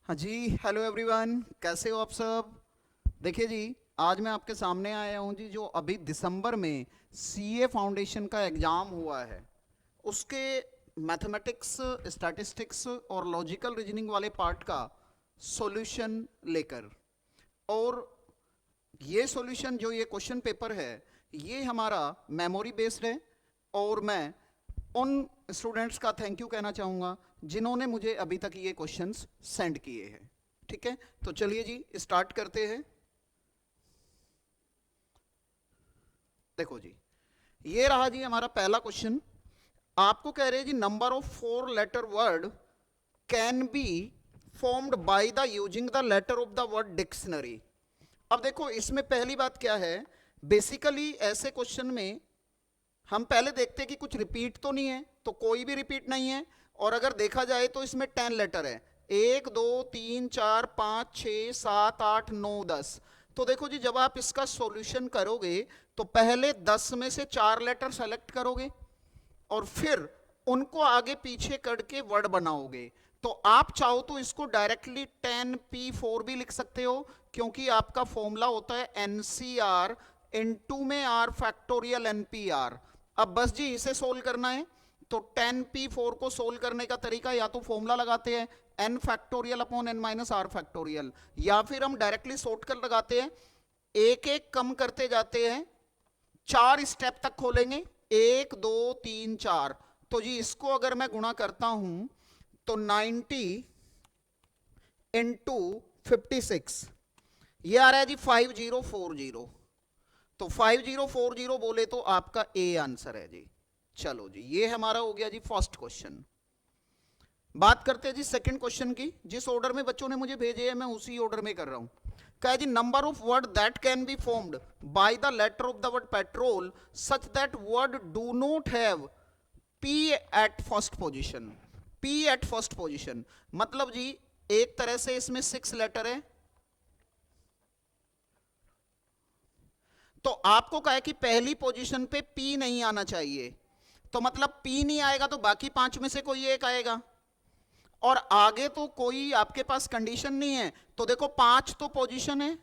हाँ जी। Hello everyone, कैसे हो आप सब। देखिए जी, आज मैं आपके सामने आया हूँ जी, जो अभी दिसंबर में सीए फाउंडेशन का एग्ज़ाम हुआ है, उसके मैथमेटिक्स, स्टैटिस्टिक्स और लॉजिकल रीजनिंग वाले पार्ट का सॉल्यूशन लेकर। और ये सॉल्यूशन, जो ये क्वेश्चन पेपर है, ये हमारा मेमोरी बेस्ड है। और मैं उन स्टूडेंट्स का थैंक यू कहना चाहूँगा जिन्होंने मुझे अभी तक ये क्वेश्चंस सेंड किए हैं। ठीक है, तो चलिए जी स्टार्ट करते हैं। देखो जी, ये रहा जी हमारा पहला क्वेश्चन। आपको कह रहे हैं जी, number of 4 letter word can be formed by the using the letter of the word dictionary. अब देखो, इसमें पहली बात क्या है, बेसिकली ऐसे क्वेश्चन में हम पहले देखते हैं कि कुछ रिपीट तो नहीं है, तो कोई भी रिपीट नहीं है। और अगर देखा जाए तो इसमें 10 लेटर है, 1 2 3 4 5 6 7 8 9 10। तो देखो जी, जब आप इसका सॉल्यूशन करोगे तो पहले 10 में से 4 लेटर सेलेक्ट करोगे और फिर उनको आगे पीछे करके वर्ड बनाओगे। तो आप चाहो तो इसको डायरेक्टली 10p4 भी लिख सकते हो, क्योंकि आपका फॉर्मूला होता है एनसीआर इनटू में आर फैक्टोरियल एनपीआर। अब बस जी इसे सोल्व करना है। तो 10p4 को सोल्व करने का तरीका, या तो फॉर्मूला लगाते हैं n factorial upon n minus R factorial, या फिर हम डायरेक्टली शॉर्ट कर लगाते हैं, एक एक कम करते जाते हैं, 4 स्टेप तक खोलेंगे, 1 2 3 4। तो जी इसको अगर मैं गुणा करता हूं तो 90 इंटू 56, ये आ रहा है जी 5040। तो 5040 बोले तो आपका ए आंसर है जी। चलो जी, ये हमारा हो गया जी फर्स्ट क्वेश्चन। बात करते हैं जी सेकंड क्वेश्चन की। जिस ऑर्डर में बच्चों ने मुझे भेजे हैं, मैं उसी ऑर्डर में कर रहा हूं। कहा जी, number of word that can be formed by the letter of the word petrol such that word do not have P at first position. P at first position मतलब जी, एक तरह से इसमें 6 लेटर है। तो आपको कहा है कि पहली पोजीशन पे पी नहीं आना चाहिए, तो मतलब पी नहीं आएगा तो बाकी 5 में से कोई एक आएगा। और आगे तो कोई आपके पास कंडीशन नहीं है। तो देखो, 5 तो पोजीशन है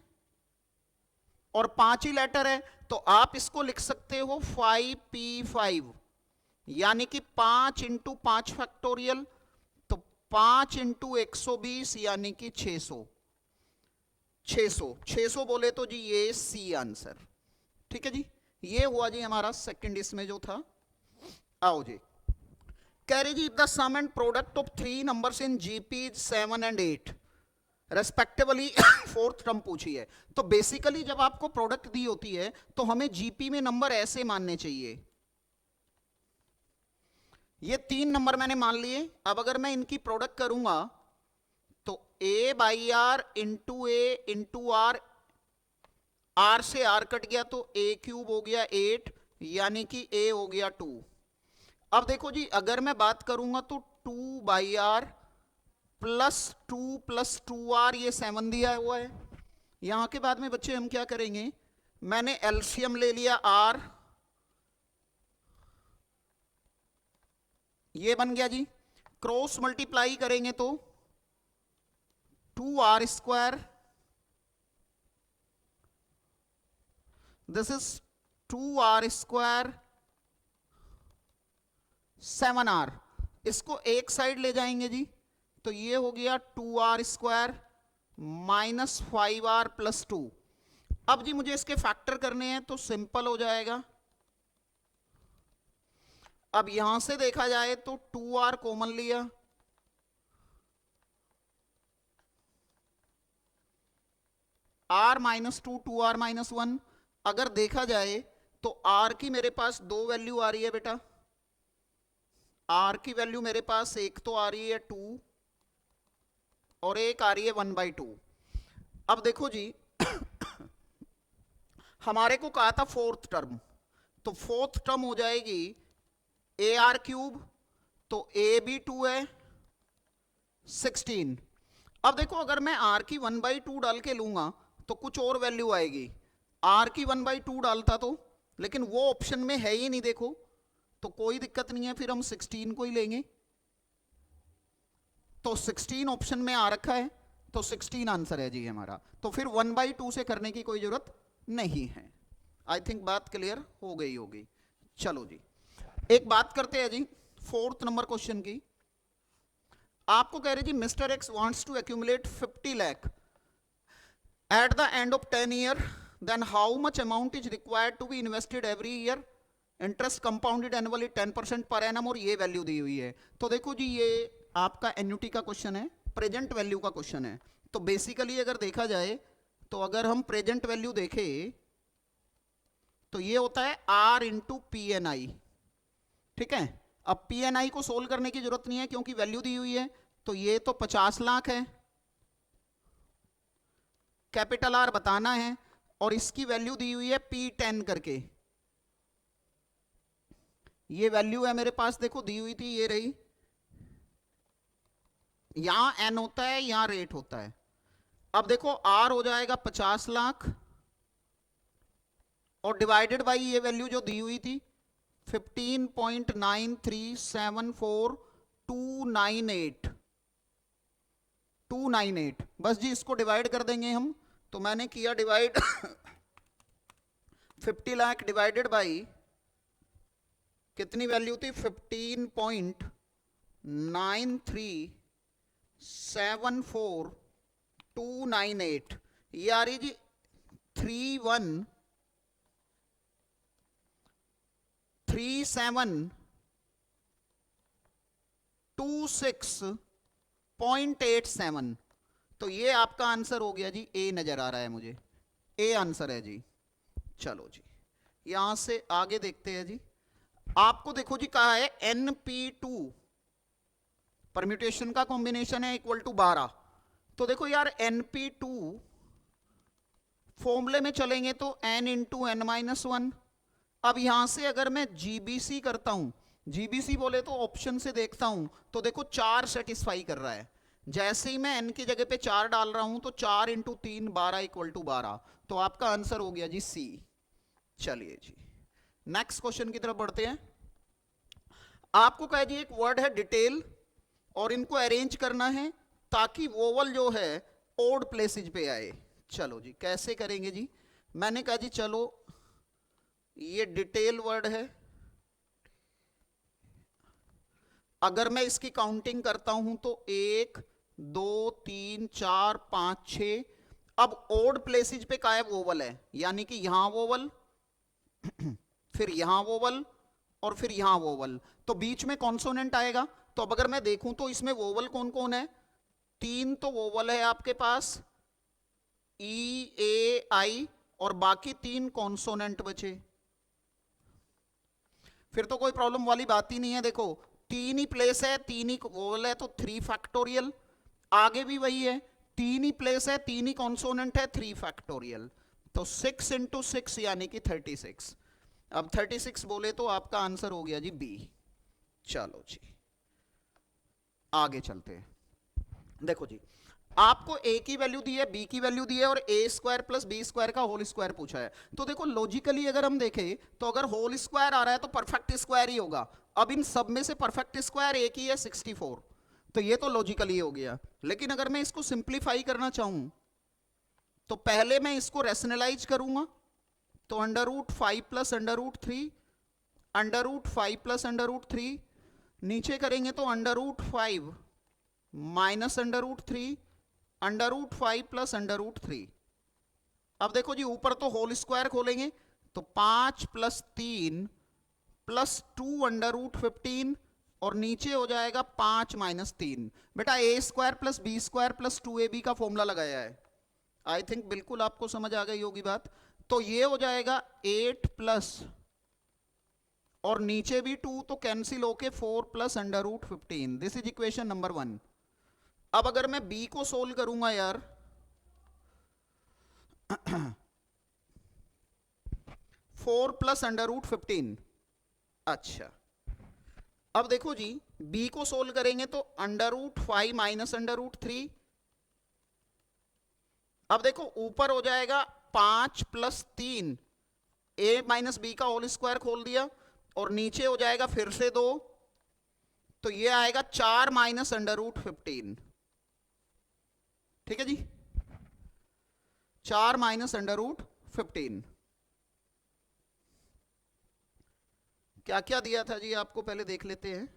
और 5 ही लेटर है, तो आप इसको लिख सकते हो 5p5, यानी कि 5 × 5 फैक्टोरियल। तो 5 × 120 यानी कि 600। 600 बोले तो जी ये सी आंसर। ठीक है जी, ये हुआ जी हमारा सेकंड इसमें जो था। आओ जी, कह रही जी, the sum and product of 3 numbers in GP 7 and 8 respectively fourth term पूछी है। तो बेसिकली जब आपको प्रोडक्ट दी होती है तो हमें जीपी में नंबर ऐसे मानने चाहिए। ये 3 नंबर मैंने मान लिए। अब अगर मैं इनकी प्रोडक्ट करूंगा तो a by R into A into R, R से आर कट गया तो a³ हो गया 8, यानी कि a हो गया 2। अब देखो जी, अगर मैं बात करूंगा तो 2/r +2 ये 7 दिया हुआ है। यहां के बाद में बच्चे हम क्या करेंगे, मैंने एलसीएम ले लिया r, ये बन गया जी। क्रॉस मल्टीप्लाई करेंगे तो 2r², this is 2r², 7r। इसको एक साइड ले जाएंगे जी, तो ये हो गया 2r² माइनस 5r प्लस 2। अब जी मुझे इसके फैक्टर करने हैं तो सिंपल हो जाएगा। अब यहां से देखा जाए तो 2r कॉमन लिया, r माइनस 2, 2r माइनस 1। अगर देखा जाए तो r की मेरे पास 2 वैल्यू आ रही है बेटा। r की वैल्यू मेरे पास एक तो आ रही है 2 और एक आ रही है 1/2। अब देखो जी, हमारे को कहा था फोर्थ टर्म, तो फोर्थ टर्म हो जाएगी AR³। तो a भी 2 है, 16। अब देखो, अगर मैं r की 1/2 डाल के लूंगा तो कुछ और वैल्यू आएगी। r की 1/2 डालता तो, लेकिन वो ऑप्शन में है ही नहीं देखो, तो कोई दिक्कत नहीं है, फिर हम 16 को ही लेंगे। तो 16 ऑप्शन में आ रखा है, तो 16 आंसर है जी हमारा। तो फिर 1/2 से करने की कोई जरूरत नहीं है। आई थिंक बात क्लियर हो गई होगी। चलो जी, एक बात करते हैं जी 4th नंबर क्वेश्चन की। आपको कह रहे जी mister X wants to accumulate 50 lakh at the end of 10 year, then how much amount is required to be invested every year, interest compounded annually 10% पर एनम, और ये वैल्यू दी हुई है। तो देखो जी ये आपका एन्युटी का क्वेश्चन है, प्रेजेंट वैल्यू का क्वेश्चन है। तो बेसिकली अगर देखा जाए तो अगर हम प्रेजेंट वैल्यू देखें तो ये होता है आर इंटू पी एन आई। ठीक है, अब पी एन आई को सोल्व करने की जरूरत नहीं है क्योंकि वैल्यू दी हुई है। तो ये तो 50 लाख है, कैपिटल आर बताना है, और इसकी वैल्यू दी हुई है P10 करके। ये वैल्यू है मेरे पास, देखो दी हुई थी, ये रही। यहां एन होता है, यहां रेट होता है। अब देखो आर हो जाएगा 50 लाख और डिवाइडेड बाई ये वैल्यू जो दी हुई थी 15.9374298 बस जी इसको डिवाइड कर देंगे हम। तो मैंने किया डिवाइड 50 लाख डिवाइडेड बाई कितनी वैल्यू थी 15.9374298, ये आ रही जी 3726.87। तो ये आपका आंसर हो गया जी, ए नजर आ रहा है मुझे, ए आंसर है जी। चलो जी यहां से आगे देखते हैं जी। आपको देखो जी कहा है NP2 परम्यूटेशन का कॉम्बिनेशन है इक्वल टू 12। तो देखो यार NP2 फॉर्मूले में चलेंगे तो n इंटू एन माइनस 1। अब यहां से अगर मैं GBC करता हूं, GBC बोले तो ऑप्शन से देखता हूं तो देखो 4 सेटिस्फाई कर रहा है। जैसे ही मैं n की जगह पे 4 डाल रहा हूं तो 4 इंटू 3 12 इक्वल टू 12। तो आपका आंसर हो गया जी C। चलिए जी नेक्स्ट क्वेश्चन की तरफ बढ़ते हैं। आपको कह जी एक वर्ड है डिटेल और इनको अरेंज करना है ताकि वोवल जो है ओड प्लेसेज पे आए। चलो जी कैसे करेंगे जी, मैंने कहा जी चलो ये डिटेल वर्ड है, अगर मैं इसकी काउंटिंग करता हूं तो 1 2 3 4 5 6। अब ओड प्लेसेज पे क्या है वोवल है, यानी कि यहां वोवल फिर यहां वोवल और फिर यहां वोवल, तो बीच में कॉन्सोनेंट आएगा। तो अब अगर मैं देखूं तो इसमें वोवल कौन कौन है, 3 तो वोवल है आपके पास ई ए आई और बाकी 3 कॉन्सोनेंट बचे। फिर तो कोई प्रॉब्लम वाली बात ही नहीं है। देखो 3 ही प्लेस है, 3 ही वोवल है तो 3 फैक्टोरियल, आगे भी वही है 3 ही प्लेस है 3 ही कॉन्सोनेंट है 3 फैक्टोरियल। तो 6 इंटू 6 यानी कि 36। अब 36 बोले तो आपका आंसर हो गया जी बी। चलो जी आगे चलते हैं। देखो जी आपको ए की वैल्यू दी है, बी की वैल्यू दी है और ए स्क्वायर प्लस बी स्क्वायर का होल स्क्वायर पूछा है। तो देखो लॉजिकली अगर हम देखें तो अगर होल स्क्वायर आ रहा है तो परफेक्ट स्क्वायर ही होगा। अब इन सब में से परफेक्ट स्क्वायर एक ही है 64, तो ये तो लॉजिकली हो गया। लेकिन अगर मैं इसको सिंप्लीफाई करना चाहूं तो पहले मैं इसको रैशनलाइज करूंगा तो √5 प्लस √3, √5 प्लस √3, नीचे करेंगे तो √5 माइनस √3, √5 प्लस √3। अब देखो जी ऊपर तो होल स्क्वायर खोलेंगे तो 5 प्लस 3 प्लस 2 √15 और नीचे हो जाएगा 5 माइनस 3। बेटा A square plus B square plus 2ab का फॉर्मूला लगाया है, आई थिंक बिल्कुल आपको समझ आ गई होगी बात। तो ये हो जाएगा 8 प्लस और नीचे भी 2 तो कैंसिल होके 4 plus √15। This is equation number 1। अब अगर मैं b को सोल्व करूंगा यार 4 प्लस √15। अच्छा अब देखो जी b को सोल्व करेंगे तो √5 माइनस √3। अब देखो ऊपर हो जाएगा 5 प्लस 3, a माइनस बी का होल स्क्वायर खोल दिया और नीचे हो जाएगा फिर से 2, तो ये आएगा 4 माइनस √15। ठीक है जी, 4 माइनस अंडर रूट 15। क्या क्या दिया था जी आपको, पहले देख लेते हैं।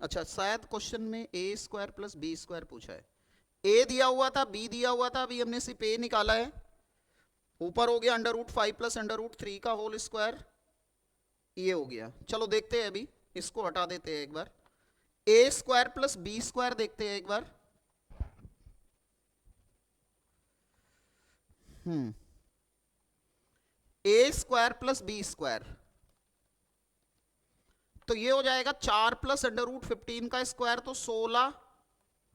अच्छा, शायद क्वेश्चन में ए स्क्वायर प्लस बी स्क्वायर पूछा है। ए दिया हुआ था, बी दिया हुआ था, अभी हमने सिर्फ ए निकाला है। ऊपर हो गया under root 5 plus under root 3 का होल स्क्वायर, ये हो गया। चलो देखते हैं, अभी इसको हटा देते हैं एक बार। ए स्क्वायर प्लस बी स्क्वायर देखते हैं एक बार। ए स्क्वायर प्लस बी स्क्वायर, तो ये हो जाएगा 4 प्लस अंडर रूट 15 का स्क्वायर, तो 16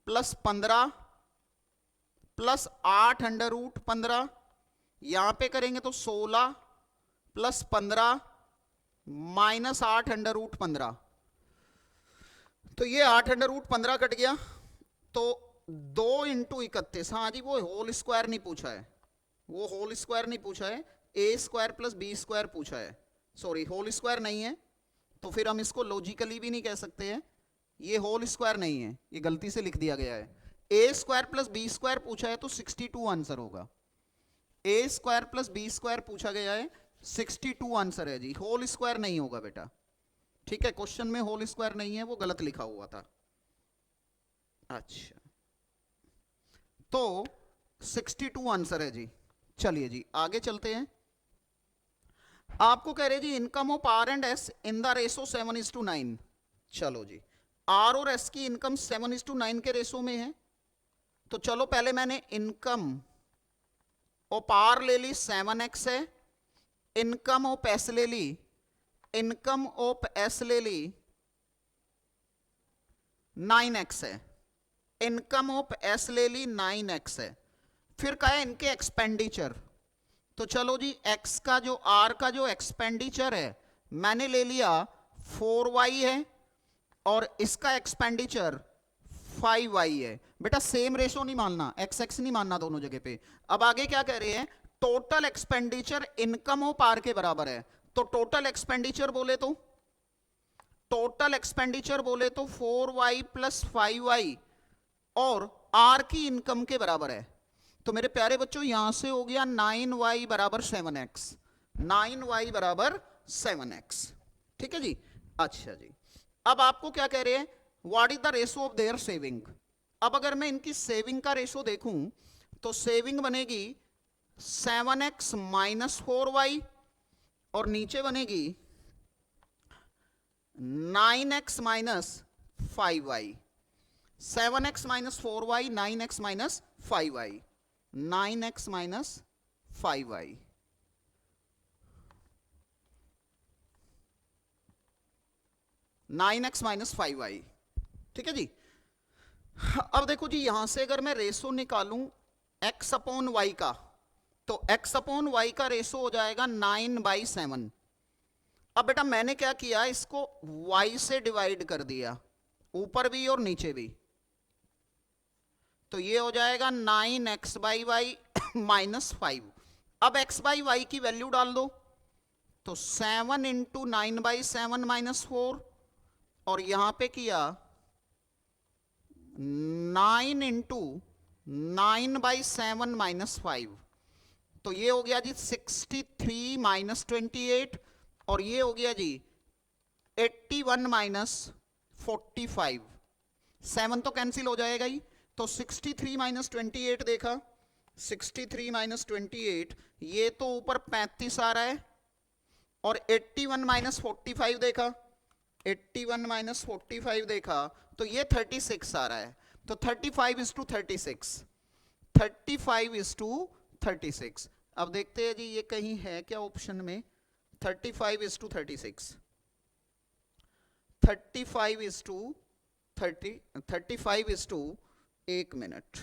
प्लस 15 प्लस 8 अंडर रूट 15। यहां पे करेंगे तो 16 प्लस 15 माइनस 8 अंडर रूट 15, तो ये 8 अंडर रूट 15 कट गया। तो 2 इंटू 31, हाँ जी, वो होल स्क्वायर नहीं पूछा है, वो होल स्क्वायर नहीं पूछा है, ए स्क्वायर प्लस बी स्क्वायर पूछा है। सॉरी, होल स्क्वायर नहीं है, तो फिर हम इसको लॉजिकली भी नहीं कह सकते हैं, ये होल स्क्वायर नहीं है, ये गलती से लिख दिया गया है। ए स्क्वायर प्लस बी स्क्वायर पूछा है तो 62 आंसर होगा। ए स्क्वायर प्लस बी स्क्वायर पूछा गया है, 62 आंसर है जी, होल स्क्वायर नहीं होगा बेटा। ठीक है, क्वेश्चन में होल स्क्वायर नहीं है, वो गलत लिखा हुआ था। अच्छा, तो 62 आंसर है जी। चलिए जी आगे चलते हैं। आपको कह रहे जी income of R and S in the ratio 7:9। चलो जी, आर और एस की इनकम 7:9 के रेशो में है। तो चलो पहले मैंने इनकम ऑफ आर ले ली, 7x है। इनकम ऑफ एस ले ली, इनकम ऑफ एस ले ली 9x है। इनकम ऑफ एस ले ली 9x है। फिर कहा है इनके एक्सपेंडिचर, तो चलो जी x का जो r का जो एक्सपेंडिचर है मैंने ले लिया 4y है, और इसका एक्सपेंडिचर 5y है। बेटा सेम रेशो नहीं मानना, x x नहीं मानना दोनों जगह पे। अब आगे क्या कह रहे हैं, total expenditure income of r के बराबर है। तो टोटल एक्सपेंडिचर बोले तो, टोटल एक्सपेंडिचर बोले तो 4y प्लस 5y और r की इनकम के बराबर है। तो मेरे प्यारे बच्चों यहां से हो गया 9y बराबर 7x, 9y बराबर 7x। ठीक है जी। अच्छा जी, अब आपको क्या कह रहे हैं, what is the ratio of their saving. अब अगर मैं इनकी सेविंग का रेशो देखूं तो सेविंग बनेगी 7x माइनस 4y, और नीचे बनेगी 9x minus 5y। 7x minus 4y, 9x minus 5y, 9x minus 5y। Nine x minus 5y। ठीक है जी। अब देखो जी, यहां से अगर मैं रेशो निकालूं x अपॉन y का, तो x अपॉन y का रेशो हो जाएगा 9/7। अब बेटा मैंने क्या किया, इसको y से डिवाइड कर दिया, ऊपर भी और नीचे भी, तो ये हो जाएगा 9x/y माइनस 5। अब x/y की वैल्यू डाल दो, तो 7 इंटू 9/7 माइनस 4, और यहां पे किया 9 इंटू 9/7 माइनस 5, तो ये हो गया जी 63 माइनस 28, और ये हो गया जी 81 माइनस 45। 7 तो कैंसिल हो जाएगा ही, तो 63 माइनस 28 देखा, 63 माइनस 28, ये तो ऊपर 35 आ रहा है, और 81 माइनस 45 देखा, 81 माइनस 45 देखा, तो ये 36 आ रहा है। तो 35:36, 35:36। अब देखते हैं जी ये कहीं है क्या ऑप्शन में, 35:36, 35:30, 1 मिनट,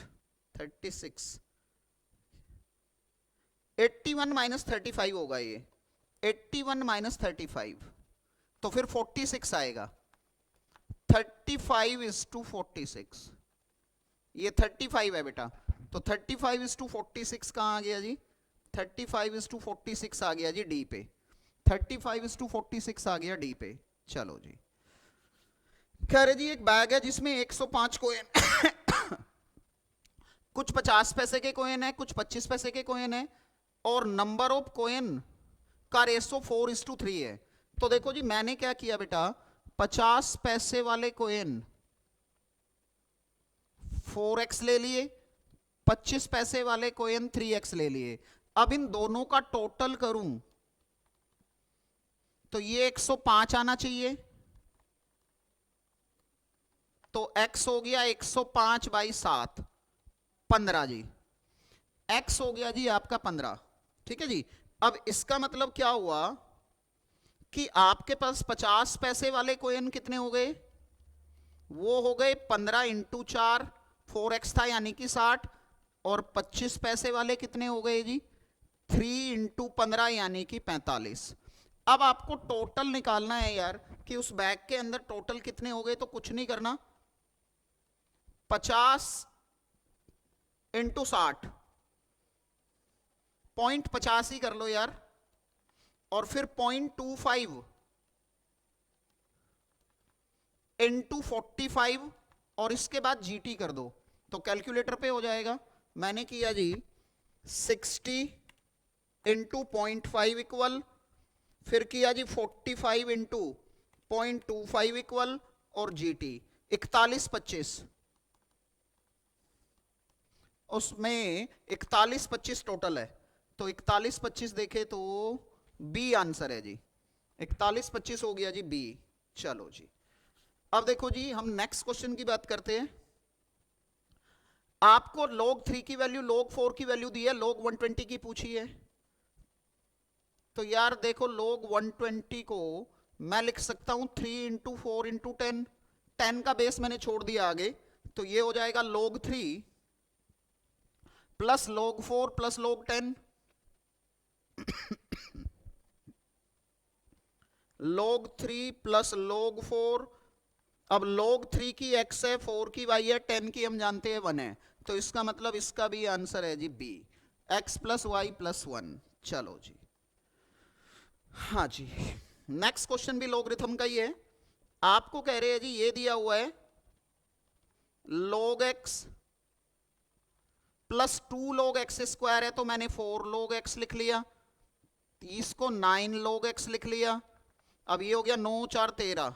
36, 81 माइनस 35 होगा ये, 81 माइनस 35, तो फिर 46 आएगा। 35:46, ये 35 है बेटा, तो 35:46 कहां आ गया जी, 35:46 आ गया जी डी पे, 35:46 आ गया डी पे। चलो जी, कह रहे जी एक बैग है जिसमें 105 कोइन कुछ 50 पैसे के कोइन है, कुछ 25 पैसे के कोइन है, और नंबर ऑफ कोइन का रेशो 4:3 है। तो देखो जी मैंने क्या किया बेटा, 50 पैसे वाले कोइन 4x ले लिए, 25 पैसे वाले कोइन 3x ले लिए। अब इन दोनों का टोटल करूं तो ये 105 आना चाहिए, तो x हो गया 105/7, 15 जी। x हो गया जी आपका 15, ठीक है जी। अब इसका मतलब क्या हुआ कि आपके पास 50 पैसे वाले कोइन कितने हो गए, वो हो गए 15 इंटू 4, 4x था यानी कि 60, और 25 पैसे वाले कितने हो गए जी, 3 इंटू 15 यानी कि 45। अब आपको टोटल निकालना है यार कि उस बैग के अंदर टोटल कितने हो गए, तो कुछ नहीं करना, 50 इंटू 60, 0.50 ही कर लो यार, और फिर 0.25 इंटू 45, और इसके बाद जीटी कर दो, तो कैलकुलेटर पे हो जाएगा। मैंने किया जी 60 इंटू 0.5 इक्वल, फिर किया जी 45 इंटू 0.25 इक्वल, और जीटी 4125, उसमें 4125 टोटल है, तो 4125 देखे तो बी आंसर है जी, 4125 हो गया जी बी। चलो जी अब देखो जी हम नेक्स्ट क्वेश्चन की बात करते हैं। आपको log 3 की वैल्यू log 4 की वैल्यू दी है, log 120 की पूछी है। तो यार देखो log 120 को मैं लिख सकता हूं 3 इंटू 4 इंटू 10, 10 का बेस मैंने छोड़ दिया आगे, तो ये हो जाएगा log 3 plus log 4 plus log 10, log 3 plus log 4। अब log 3 की x है, 4 की y है, 10 की हम जानते हैं 1 है, तो इसका मतलब इसका भी आंसर है जी B, x plus Y plus 1। चलो जी हाँ जी नेक्स्ट क्वेश्चन भी लॉगरिथम का ही है। आपको कह रहे हैं जी ये दिया हुआ है log x plus 2 log x square है, तो मैंने 4 log x लिख लिया, इसको 9 log x लिख लिया। अब ये हो गया 9 4 13,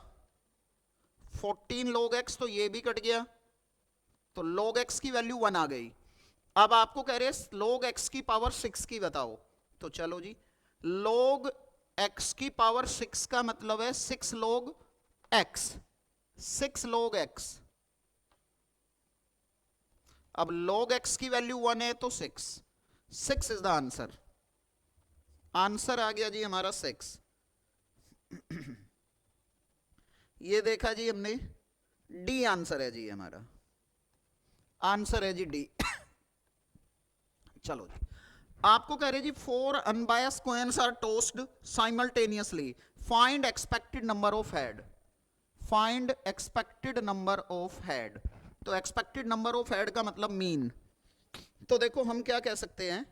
14 log x, तो ये भी कट गया, तो log x की वैल्यू 1 आ गई। अब आपको कह रहे हैं log x की पावर 6 की बताओ, तो चलो जी log x की पावर 6 का मतलब है 6 log x, 6 log x। अब log x की वैल्यू 1 है तो 6, 6 इज द आंसर, आंसर आ गया जी हमारा 6। ये देखा जी हमने, डी आंसर है जी हमारा, आंसर है जी डी। चलो जी आपको कह रहे जी 4 unbiased coins are tossed simultaneously, find expected number of head, find expected number of head. तो एक्सपेक्टेड नंबर ऑफ हेड का मतलब मीन, तो देखो हम क्या कह सकते हैं,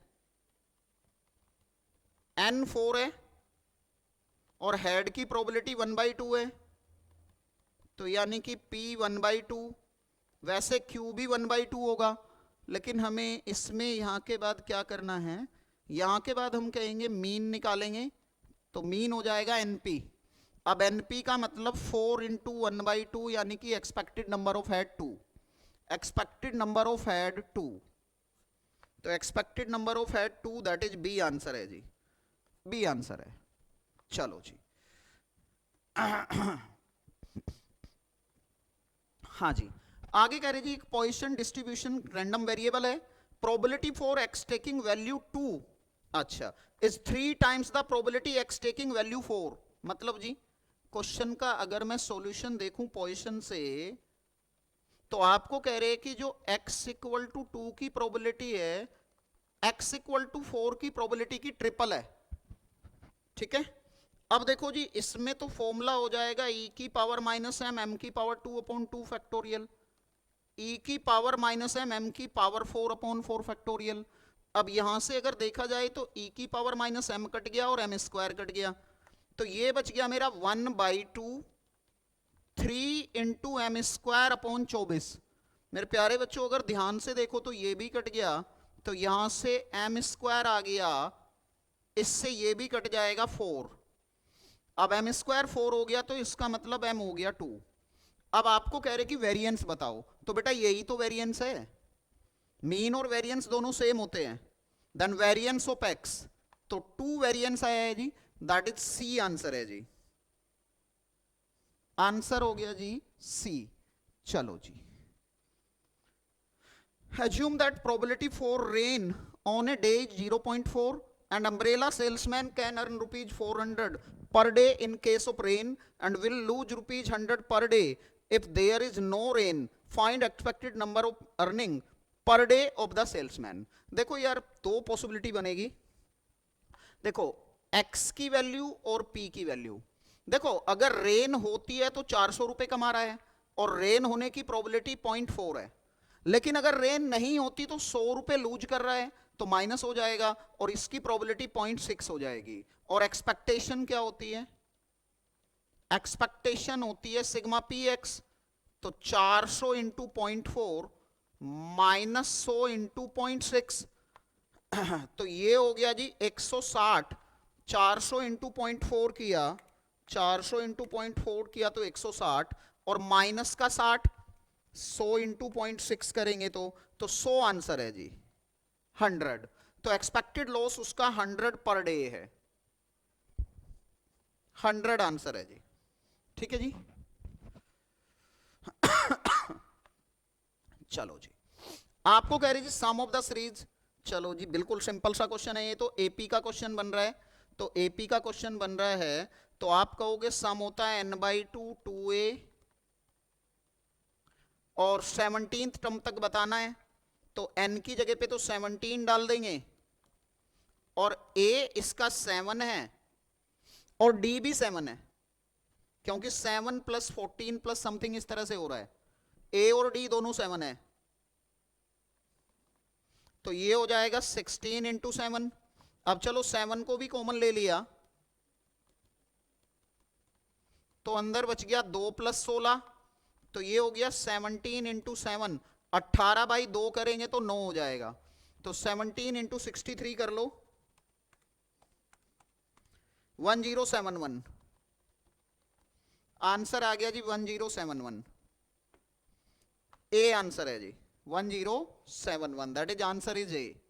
n 4 है और हेड की प्रोबेबिलिटी 1/2 है, तो यानी कि p 1/2, वैसे q भी 1/2 होगा, लेकिन हमें इसमें यहां के बाद क्या करना है, यहां के बाद हम कहेंगे मीन निकालेंगे, तो मीन हो जाएगा np। अब np का मतलब 4 इंटू 1/2 यानी कि expected number of head 2, expected number of head 2, तो expected number of head 2, that is B answer है जी, बी आंसर है। चलो जी हाँ जी आगे कह रहे जी पोजीशन डिस्ट्रीब्यूशन रैंडम वेरिएबल है, probability for x taking value 2, अच्छा is 3 times the probability x taking value 4। मतलब जी क्वेश्चन का अगर मैं सॉल्यूशन देखूं पोजीशन से, तो आपको कह रहे हैं कि जो x इक्वल टू 2 की प्रोबेबिलिटी है, x इक्वल टू 4 की प्रोबेबिलिटी की ट्रिपल है, ठीक है। अब देखो जी इसमें तो फॉर्मूला हो जाएगा e की पावर माइनस m, m की पावर 2/2 फैक्टोरियल, e की पावर माइनस m, m की पावर 4/4 फैक्टोरियल। अब यहां से अगर देखा जाए तो e की पावर माइनस m कट गया और m स्क्वायर कट गया, तो ये बच गया मेरा 1/2 3 × m²/24। मेरे प्यारे बच्चों अगर ध्यान से देखो तो ये भी कट गया, तो यहां से m² आ गया, इससे ये भी कट जाएगा 4। अब m² 4 हो गया, तो इसका मतलब m हो गया 2। अब आपको कह रहे कि वेरिएंस बताओ, तो बेटा यही तो वेरिएंस है, मीन और वेरिएंस दोनों सेम होते हैं। देन वेरिएंस ऑफ x, तो 2 वेरिएंस आया है जी, दैट इज सी आंसर है जी, आंसर हो गया जी सी। चलो जी, assume that probability for rain on a day is 0.4 and umbrella salesman can earn rupees 400 per day in case of rain and will lose rupees 100 per day if there is no rain. Find expected number of earning per day of the salesman. देखो यार दो possibility बनेगी, देखो x की value और p की value. देखो अगर रेन होती है तो 400 रुपए कमा रहा है और रेन होने की प्रोबेबिलिटी 0.4 है, लेकिन अगर रेन नहीं होती तो 100 रुपए लूज कर रहा है तो माइनस हो जाएगा और इसकी प्रोबेबिलिटी 0.6 हो जाएगी। और एक्सपेक्टेशन क्या होती है, एक्सपेक्टेशन होती है सिग्मा पी एक्स, तो 400 इंटू 0.4 माइनस 100 इंटू 0.6, तो ये हो गया जी 160। 400 इंटू 0.4 किया, 400 इंटू 0.4 किया तो 160 और माइनस का 60, 100 इंटू 0.6 करेंगे तो 100 आंसर है जी, 100। तो एक्सपेक्टेड लॉस उसका 100 पर डे है, 100 आंसर है जी, ठीक है जी। चलो जी, आपको कह रही जी सम ऑफ द सीरीज। चलो जी बिल्कुल सिंपल सा क्वेश्चन है ये, तो एपी का क्वेश्चन बन रहा है, तो एपी का क्वेश्चन बन रहा है, तो आप कहोगे सम होता है n/2 2a और 17th टर्म तक बताना है, तो n की जगह पे तो 17 डाल देंगे और a इसका 7 है और d भी 7 है, क्योंकि 7 + 14 + समथिंग इस तरह से हो रहा है, a और d दोनों 7 है, तो ये हो जाएगा 16 × 7। अब चलो 7 को भी कॉमन ले लिया तो अंदर बच गया 2 + 16, तो ये हो गया 17 × 7। 18/2 करेंगे तो 9 हो जाएगा, तो 17 × 63 कर लो, 1071 आंसर आ गया जी, 1071 ए आंसर है जी, 1071, that is answer is a.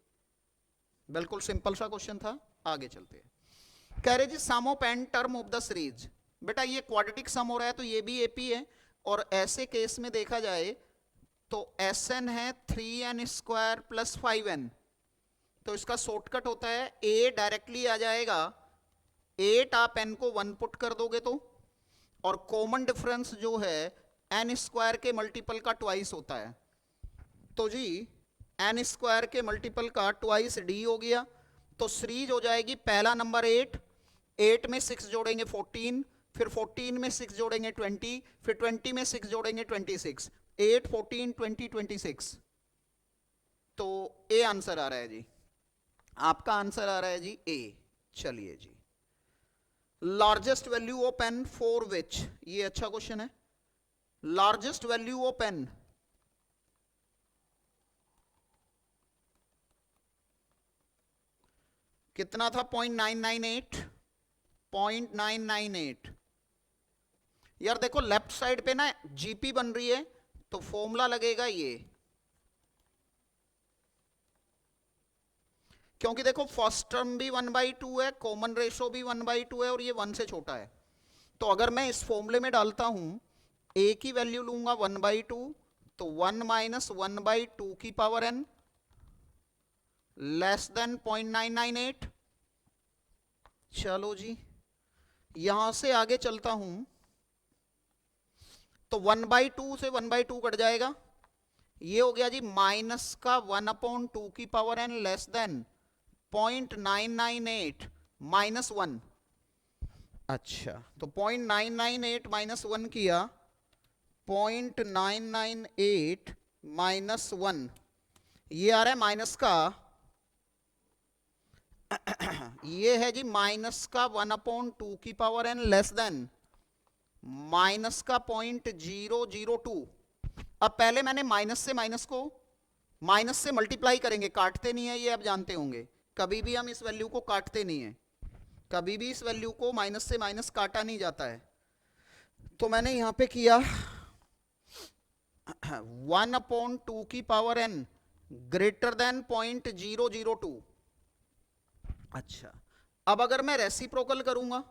बिल्कुल सिंपल सा क्वेश्चन था, आगे चलते हैं। कह रहे जी sum of n term of the series, बेटा ये क्वाड्रेटिक सम हो रहा है तो ये भी एपी है, और ऐसे केस में देखा जाए तो Sn है 3n² + 5n, तो इसका शॉर्टकट होता है a डायरेक्टली आ जाएगा, 8 आप n को 1 पुट कर दोगे तो, और कॉमन डिफरेंस जो है n² के मल्टीपल का ट्वाइस होता है, तो जी n² के मल्टीपल का ट्वाइस d हो गया, तो सीरीज हो जाएगी पहला नंबर 8, 8 में 6 जोड़ेंगे 14, फिर 14 में 6 जोड़ेंगे 20, फिर 20 में 6 जोड़ेंगे 26, 8 14 20 26, तो ए आंसर आ रहा है जी, आपका आंसर आ रहा है जी ए। चलिए जी, largest value of n for which, ये अच्छा क्वेश्चन है, लार्जेस्ट वैल्यू ऑफ n कितना था, 0.998, 0.998। यार देखो लेफ्ट साइड पे ना जीपी बन रही है, तो फॉर्मूला लगेगा ये, क्योंकि देखो फर्स्ट टर्म भी 1/2 है, कॉमन रेशो भी 1/2 है और ये 1 से छोटा है, तो अगर मैं इस फॉर्मूले में डालता हूं a की वैल्यू लूंगा 1/2, तो 1 - 1/2 की पावर n लेस देन 0.998। चलो जी यहां से आगे चलता हूं, तो 1/2 से 1/2 कट जाएगा, ये हो गया जी माइनस का 1/2 की पावर n लेस देन 0.998 -1। अच्छा तो 0.998 -1 किया, 0.998 -1, ये आ रहा है माइनस का ये है जी माइनस का 1/2 की power n less than minus का 0.002। अब पहले मैंने माइनस से माइनस को माइनस से मल्टीप्लाई करेंगे, काटते नहीं है ये आप जानते होंगे, कभी भी हम इस वैल्यू को काटते नहीं है, कभी भी इस वैल्यू को माइनस से माइनस काटा नहीं जाता है। तो मैंने यहां पे किया 1/2 की पावर n ग्रेटर देन 0.002। अच्छा, अब अगर मैं रेसिप्रोकल करूंगा,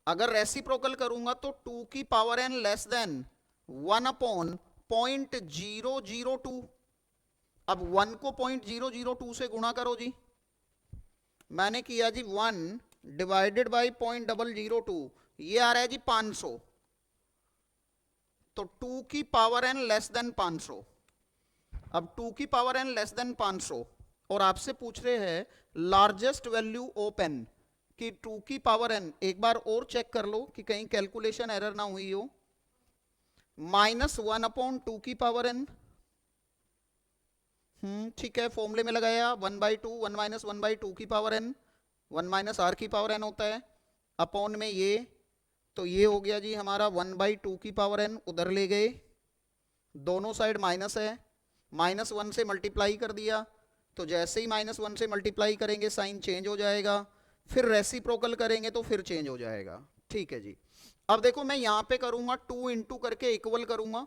अगर रेसिप्रोकल करूंगा तो 2 की पावर n लेस देन 1/002। अब 1 को 0.002 से गुणा करो जी, मैंने किया जी 1 डिवाइडेड बाई 0.002, ये आ रहा है जी 500। तो 2 की पावर n लेस देन 500। अब 2 की पावर n लेस देन 500 और आपसे पूछ रहे हैं लार्जेस्ट वैल्यू ओपन कि 2 की पावर n, एक बार और चेक कर लो कि कहीं कैलकुलेशन एरर ना हुई हो, -1/2 की पावर n, ठीक है, फॉर्मूले में लगाया 1/2, 1 - 1/2 की पावर n, 1 - r की पावर n होता है, अपॉन में ये, तो ये हो गया जी हमारा 1/2 की पावर n, उधर ले गए, दोनों साइड माइनस है, -1 से मल्टीप्लाई कर दिया, तो जैसे ही -1 से मल्टीप्लाई करेंगे साइन चेंज हो जाएगा, फिर रेसिप्रोकल करेंगे तो फिर चेंज हो जाएगा। ठीक है जी। अब देखो मैं यहां पे करूंगा 2 इंटू करके इक्वल करूंगा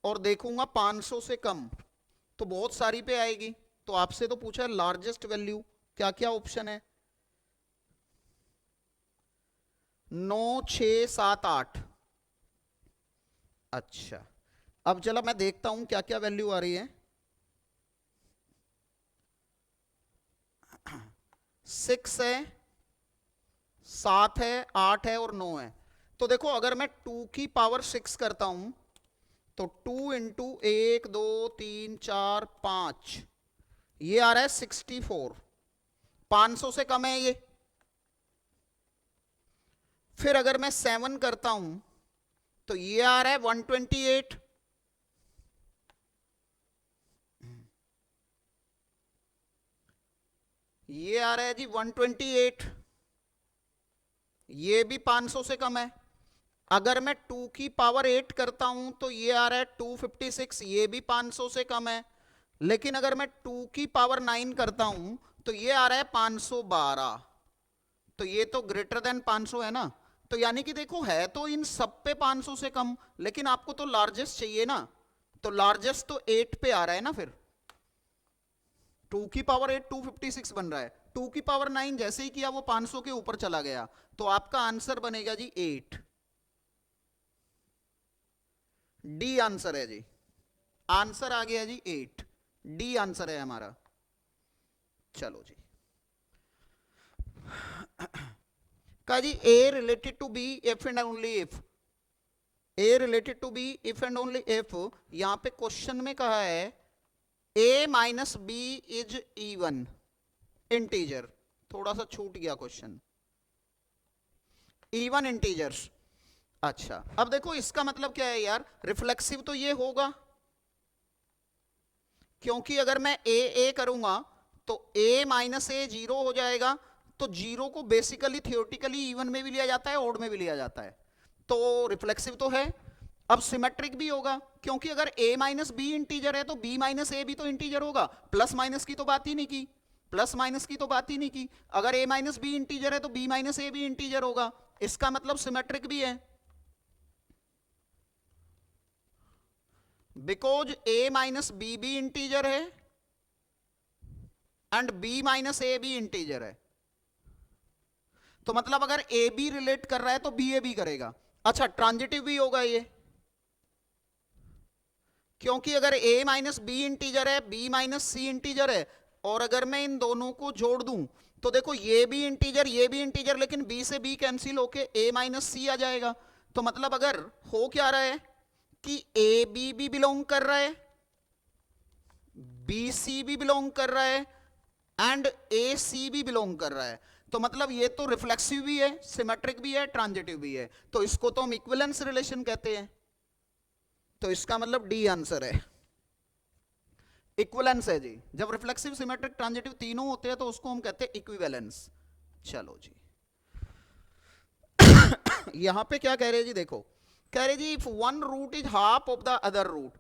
और देखूंगा 500 से कम तो बहुत सारी पे आएगी। तो आपसे तो पूछा लार्जेस्ट वैल्यू, क्या क्या ऑप्शन है, 9, 6, 7, 8। अच्छा, अब चलो मैं देखता हूं क्या क्या वैल्यू आ रही है। 6 है, 7 है, 8 है और 9 है। तो देखो अगर मैं 2 की पावर 6 करता हूं तो 2 इंटू 1, 2, 3, 4, 5, ये आ रहा है 64, 500 से कम है ये। फिर अगर मैं 7 करता हूं तो ये आ रहा है 128, ये आ रहा है जी 128, ये भी 500 से कम है। अगर मैं 2 की पावर 8 करता हूं तो ये आ रहा है 256, ये भी 500 से कम है। लेकिन अगर मैं 2 की पावर 9 करता हूं तो ये आ रहा है 512, तो ये तो ग्रेटर देन 500 है ना। तो यानी कि देखो है तो इन सब पे 500 से कम, लेकिन आपको तो लार्जेस्ट चाहिए ना, तो लार्जेस्ट तो 8 पे आ रहा है ना। फिर 2 की पावर 8 256 बन रहा है, 2 की पावर 9 जैसे ही किया वो 500 के ऊपर चला गया, तो आपका आंसर बनेगा जी 8। डी आंसर है जी, आंसर आ गया जी 8, डी आंसर है हमारा। चलो जी, का जी A related to B if and only if, A related to B if and only if, यहां पे क्वेश्चन में कहा है a minus B is even integer, थोड़ा सा छूट गया क्वेश्चन, इवन इंटीजर्स। अच्छा, अब देखो इसका मतलब क्या है यार, रिफ्लेक्सिव तो ये होगा, क्योंकि अगर मैं ए करूंगा तो a माइनस ए 0 हो जाएगा, तो 0 को बेसिकली थियोरेटिकली इवन में भी लिया जाता है, ऑड में भी लिया जाता है, तो रिफ्लेक्सिव तो है। अब सिमेट्रिक भी होगा, क्योंकि अगर a माइनस बी इंटीजर है तो b माइनस ए भी तो इंटीजर होगा, प्लस माइनस की तो बात ही नहीं की, प्लस माइनस की तो बात ही नहीं की। अगर a माइनस बी इंटीजर है तो b माइनस ए भी इंटीजर होगा, इसका मतलब सिमेट्रिक भी है, बिकॉज a माइनस बी भी इंटीजर है एंड b माइनस ए भी इंटीजर है। तो मतलब अगर ए बी रिलेट कर रहा है तो बी ए भी करेगा। अच्छा, ट्रांजिटिव भी होगा ये, क्योंकि अगर a माइनस बी इंटीजर है, b माइनस सी इंटीजर है, और अगर मैं इन दोनों को जोड़ दूं तो देखो ये भी इंटीजर ये भी इंटीजर, लेकिन b से b कैंसिल होके a माइनस सी आ जाएगा। तो मतलब अगर हो क्या रहा है कि ए बी भी बिलोंग कर रहा है, बी सी भी बिलोंग कर रहा है एंड ए सी भी बिलोंग कर रहा है, तो मतलब ये तो रिफ्लेक्सिव भी है, सिमेट्रिक भी है, ट्रांजिटिव भी है, तो इसको तो हम इक्विवेलेंस रिलेशन कहते हैं। तो इसका मतलब डी आंसर है, इक्विवेलेंस है जी। जब रिफ्लेक्सिव सिमेट्रिक ट्रांजिटिव तीनों होते हैं तो उसको हम कहते हैं इक्विवेलेंस। चलो जी यहां पे क्या कह रहे हैं जी, देखो कह रहे जी if one root is half of the other root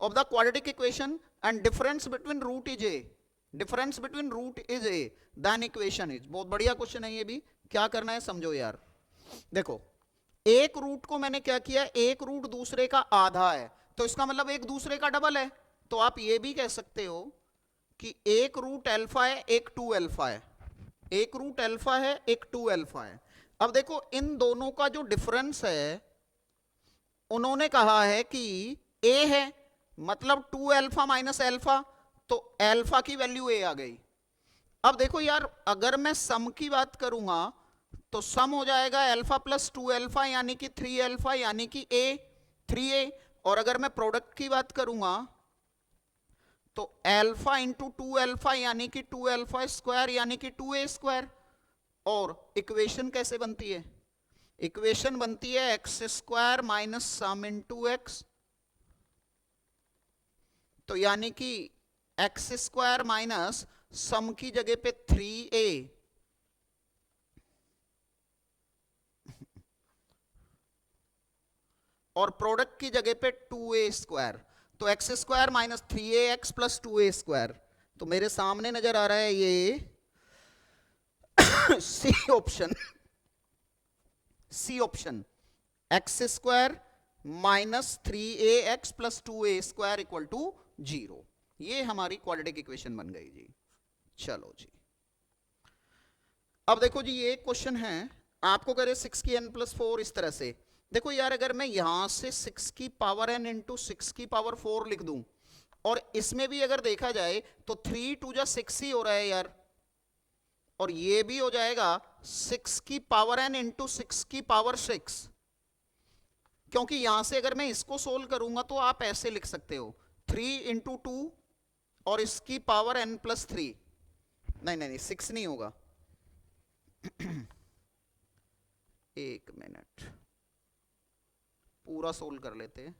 of the quadratic equation and difference between root is A, difference between root is A, then equation is. बहुत बढ़िया क्वेश्चन है ये भी। क्या करना है समझो यार, देखो एक रूट को मैंने क्या किया, एक रूट दूसरे का आधा है, तो इसका मतलब एक दूसरे का डबल है। तो आप ये भी कह सकते हो कि एक रूट अल्फा है, एक 2 अल्फा है, एक रूट अल्फा है, एक 2 अल्फा है। अब देखो इन दोनों का जो डिफरेंस है, उन्होंने कहा है कि ए है, मतलब 2 अल्फा माइनस अल्फा, तो अल्फा की वैल्यू ए आ गई। अब देखो यार, अगर मैं सम की बात करूंगा तो सम हो जाएगा अल्फा प्लस 2 अल्फा यानी कि 3 अल्फा यानी कि ए 3a। और अगर मैं प्रोडक्ट की बात करूंगा तो अल्फा इंटू 2 अल्फा यानी कि 2 अल्फा स्क्वायर यानी कि 2a स्क्वायर। और इक्वेशन कैसे बनती है, इक्वेशन बनती है x square minus sum into x, तो यानी कि एक्स स्क्वायर माइनस सम की जगह पे 3a और प्रोडक्ट की जगह पे 2a स्क्वायर, तो X square minus 3ax plus 2a square. तो मेरे सामने नजर आ रहा है ये C option, C option X square minus 3ax plus 2a square equal to 0। ये हमारी क्वाड्रेटिक इक्वेशन बन गई जी। चलो जी, अब देखो जी ये क्वेश्चन है, आपको करे 6 की n प्लस 4 इस तरह से। देखो यार, अगर मैं यहां से 6 की पावर n इंटू 6 की पावर 4 लिख दूं, और इसमें भी अगर देखा जाए तो 3 2 जा 6 ही हो रहा है यार, और ये भी हो जाएगा 6 की पावर n इंटू 6 की पावर 6। क्योंकि यहां से अगर मैं इसको सोल्व करूंगा तो आप ऐसे लिख सकते हो 3 इंटू 2 और इसकी पावर n प्लस 3। नहीं नहीं नहीं, 6 नहीं होगा। एक मिनट, पूरा सोल्व कर लेते हैं।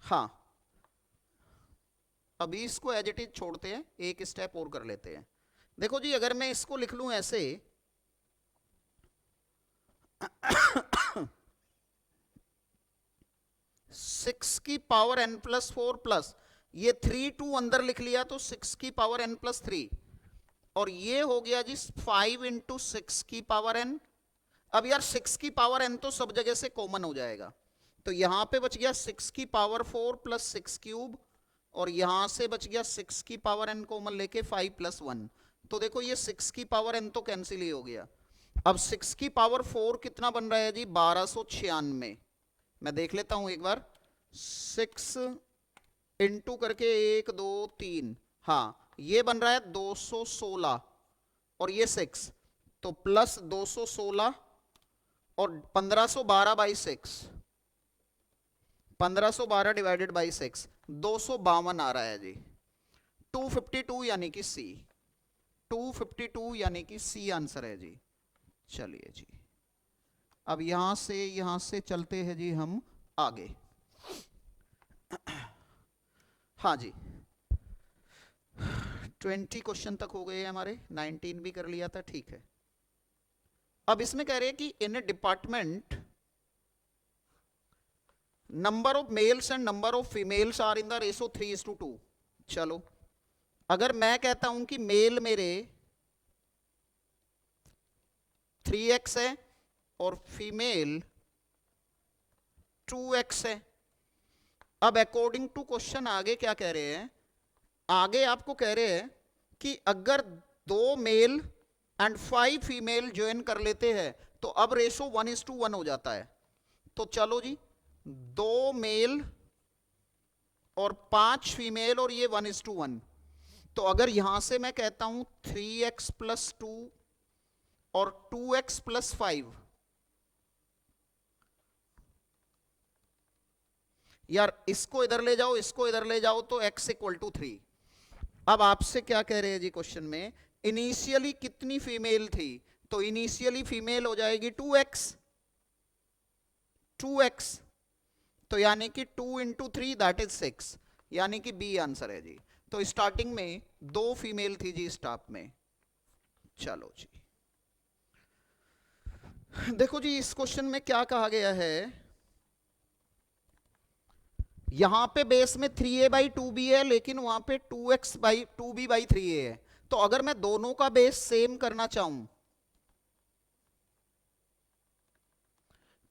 हाँ, अभी इसको एज इट इज छोड़ते हैं, एक स्टेप और कर लेते हैं। देखो जी, अगर मैं इसको लिख लूं ऐसे 6 की पावर n प्लस 4 प्लस ये 3 2 अंदर लिख लिया तो 6 की पावर n प्लस 3, और ये हो गया जी 5 इंटू 6 की पावर n। अब यार 6 की पावर n तो सब जगह से कॉमन हो जाएगा, तो यहां पे बच गया 6 की पावर 4 प्लस 6 क्यूब, और यहां से बच गया 6 की पावर n कॉमन लेके 5 प्लस 1। तो देखो ये 6 की पावर n तो कैंसिल ही हो गया। अब 6 की पावर 4 कितना बन रहा है जी, 1296। मैं देख लेता हूं एक बार, 6 इंटू करके 1 2 3, हाँ ये बन रहा है 216, और ये 6 तो प्लस 216 और 1512 बाई 6, 1512 डिवाइडेड बाई 6 252 आ रहा है जी। 252 यानी कि सी, 252 यानी कि सी आंसर है जी। चलिए जी, अब यहां से चलते हैं जी हम आगे। हाँ जी, 20 क्वेश्चन तक हो गए हमारे, 19 भी कर लिया था, ठीक है। अब इसमें कह रहे हैं कि in a department number of males and number of females are in the ratio 3:2। चलो, अगर मैं कहता हूं कि मेल मेरे 3x है और फीमेल 2x है। अब अकॉर्डिंग टू क्वेश्चन आगे क्या कह रहे हैं, आगे आपको कह रहे हैं कि अगर 2 मेल एंड 5 फीमेल ज्वाइन कर लेते हैं तो अब रेशो 1:1 हो जाता है। तो चलो जी, 2 मेल और 5 फीमेल और ये 1:1। तो अगर यहां से मैं कहता हूं 3x प्लस 2 और 2x प्लस 5, यार इसको इधर ले जाओ, इसको इधर ले जाओ तो x इक्वल टू 3। अब आपसे क्या कह रहे हैं जी क्वेश्चन में, इनिशियली कितनी फीमेल थी, तो इनिशियली फीमेल हो जाएगी 2x, 2x, तो यानी कि 2 इंटू 3 दैट इज 6, यानी कि बी आंसर है जी। तो स्टार्टिंग में 2 फीमेल थी जी स्टाफ में। चलो जी, देखो जी, इस क्वेश्चन में क्या कहा गया है, यहां पे बेस में 3a/2b है, लेकिन वहां पे 2b/3a है। तो अगर मैं दोनों का बेस सेम करना चाहूं,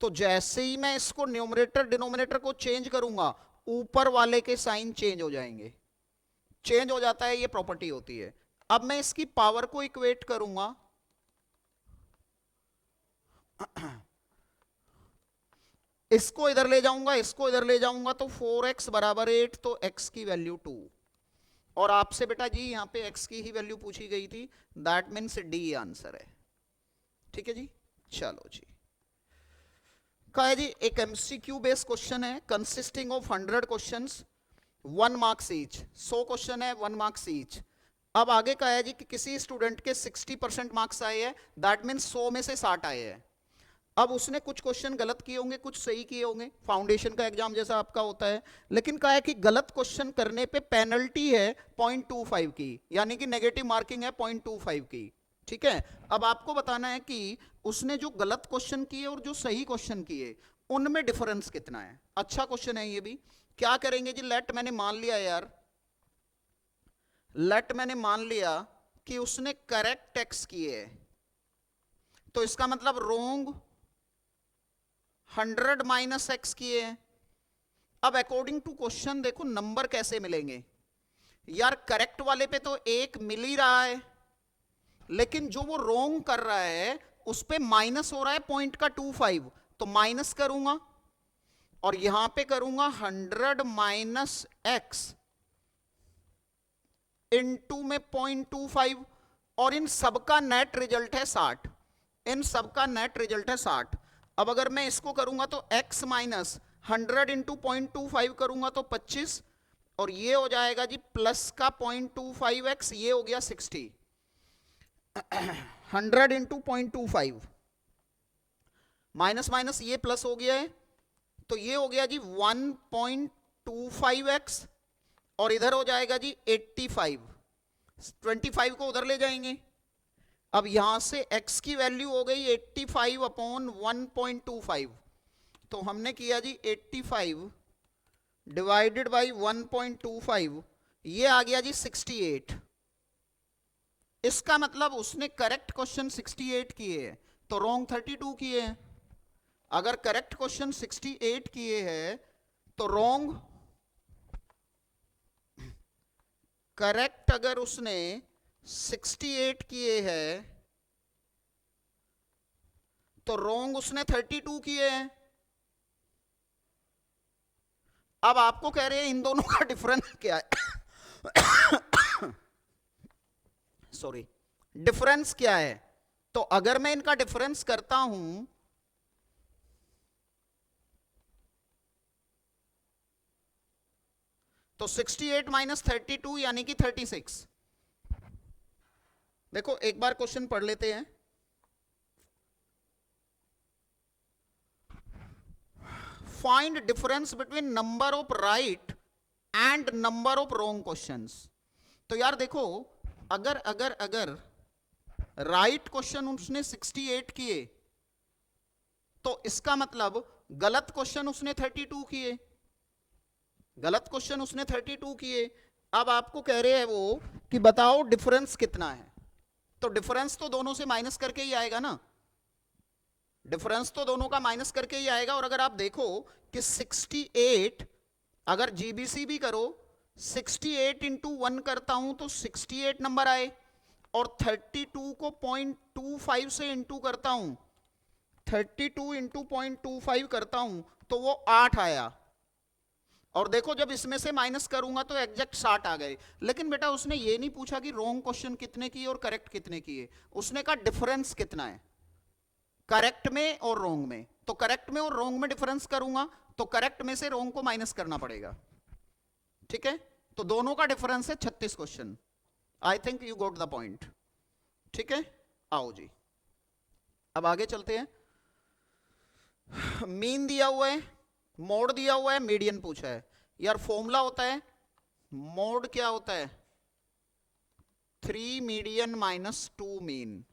तो जैसे ही मैं इसको न्यूमरेटर डिनोमिनेटर को चेंज करूंगा, ऊपर वाले के साइन चेंज हो जाएंगे। चेंज हो जाता है, ये प्रॉपर्टी होती है। अब मैं इसकी पावर को इक्वेट करूंगा, इसको इधर ले जाऊंगा, इसको इधर ले जाऊंगा, तो 4x बराबर 8, तो x की वैल्यू 2। और आपसे बेटा जी यहां पे x की ही वैल्यू पूछी गई थी, दैट मीन्स डी आंसर है। ठीक है जी, चलो जी। कहा है जी, एक एमसीक्यू बेस्ड क्वेश्चन है consisting of 100 questions, 1 marks each. 100 question है, 1 मार्क्स ईच। अब आगे कहा है जी कि किसी स्टूडेंट के 60% मार्क्स आए हैं, दैट मीन्स 100 में से 60 आए हैं। अब उसने कुछ क्वेश्चन गलत किए होंगे, कुछ सही किए होंगे, फाउंडेशन का एग्जाम जैसा आपका होता है। लेकिन कहा है कि गलत क्वेश्चन करने पे पेनल्टी है 0.25 की, यानी कि नेगेटिव मार्किंग है 0.25 की। ठीक है, अब आपको बताना है कि उसने जो गलत क्वेश्चन किए और जो सही क्वेश्चन किए, उनमें डिफरेंस कितना है। अच्छा क्वेश्चन है ये भी। क्या करेंगे जी, लेट मैंने मान लिया यार, लेट मैंने मान लिया कि उसने करेक्ट टेक्स्ट किए है, तो इसका मतलब रोंग 100 माइनस एक्स किए हैं। अब अकॉर्डिंग टू क्वेश्चन देखो नंबर कैसे मिलेंगे यार, करेक्ट वाले पे तो 1 मिल ही रहा है, लेकिन जो वो रोंग कर रहा है उस पे माइनस हो रहा है पॉइंट का 25, तो माइनस करूंगा और यहां पे करूंगा 100 माइनस एक्स इनटू में 0.25, और इन सबका नेट रिजल्ट है 60। इन सबका नेट रिजल्ट है 60। अब अगर मैं इसको करूंगा तो x माइनस 100 इंटू 0.25 करूंगा तो 25, और ये हो जाएगा जी प्लस का 0.25x, ये हो गया 60। 100 इंटू 0.25 माइनस माइनस ये प्लस हो गया है, तो ये हो गया जी 1.25x, और इधर हो जाएगा जी 85। 25 को उधर ले जाएंगे। अब यहां से x की वैल्यू हो गई 85 अपॉन 1.25, तो हमने किया जी 85 डिवाइडेड बाई 1.25, ये आ गया जी 68। इसका मतलब उसने करेक्ट क्वेश्चन 68 किए हैं, तो रॉन्ग 32 किए हैं। अगर करेक्ट क्वेश्चन 68 किए हैं तो रॉन्ग, करेक्ट अगर उसने 68 किए हैं तो रॉन्ग उसने 32 किए हैं। अब आपको कह रहे हैं इन दोनों का डिफरेंस क्या है, सॉरी, डिफरेंस क्या है। तो अगर मैं इनका डिफरेंस करता हूं तो 68 माइनस 32 यानी कि 36। देखो एक बार क्वेश्चन पढ़ लेते हैं। Find difference between number of right and number of wrong questions. तो यार देखो, अगर अगर अगर राइट क्वेश्चन उसने 68 किए, तो इसका मतलब गलत क्वेश्चन उसने 32 किए, गलत क्वेश्चन उसने 32 किए। अब आपको कह रहे हैं वो कि बताओ डिफरेंस कितना है, तो डिफरेंस तो दोनों से माइनस करके ही आएगा ना, डिफरेंस तो दोनों का माइनस करके ही आएगा। और अगर आप देखो कि 68 अगर जीबीसी भी करो, 68 इंटू 1 करता हूं तो 68 नंबर आए, और 32 को 0.25 से इंटू करता हूं, 32 इंटू 0.25 करता हूं तो वो 8 आया। और देखो जब इसमें से माइनस करूंगा तो एग्जैक्ट 60 आ गए। लेकिन बेटा उसने ये नहीं पूछा कि रॉन्ग क्वेश्चन कितने किए और करेक्ट कितने किए, उसने कहा डिफरेंस कितना है करेक्ट में और रॉन्ग में। तो करेक्ट में और रॉन्ग में डिफरेंस करूंगा तो करेक्ट में से रॉन्ग को माइनस करना पड़ेगा। ठीक है, तो दोनों का डिफरेंस है 36 question. I think you got the point. ठीक है, आओ जी अब आगे चलते हैं। मीन दिया हुआ है, मोड दिया हुआ है, मीडियन पूछा है। यार फॉर्मूला होता है, मोड क्या होता है, 3 मीडियन माइनस 2 मीन।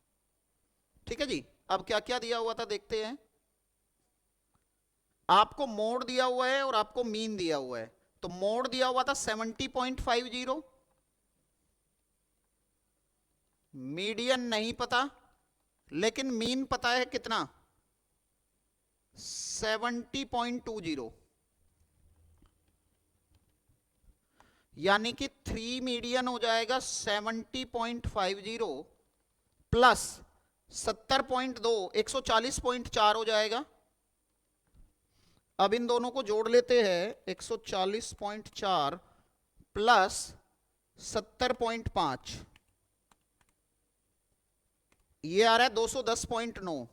ठीक है जी, अब क्या क्या दिया हुआ था देखते हैं। आपको मोड दिया हुआ है और आपको मीन दिया हुआ है। तो मोड दिया हुआ था 70.50, मीडियन नहीं पता, लेकिन मीन पता है कितना, 70.20, यानी कि 3 मीडियन हो जाएगा 70.50 प्लस 70.2, 140.4 हो जाएगा। अब इन दोनों को जोड़ लेते हैं, 140.4 प्लस 70.5, ये आ रहा है 210.9।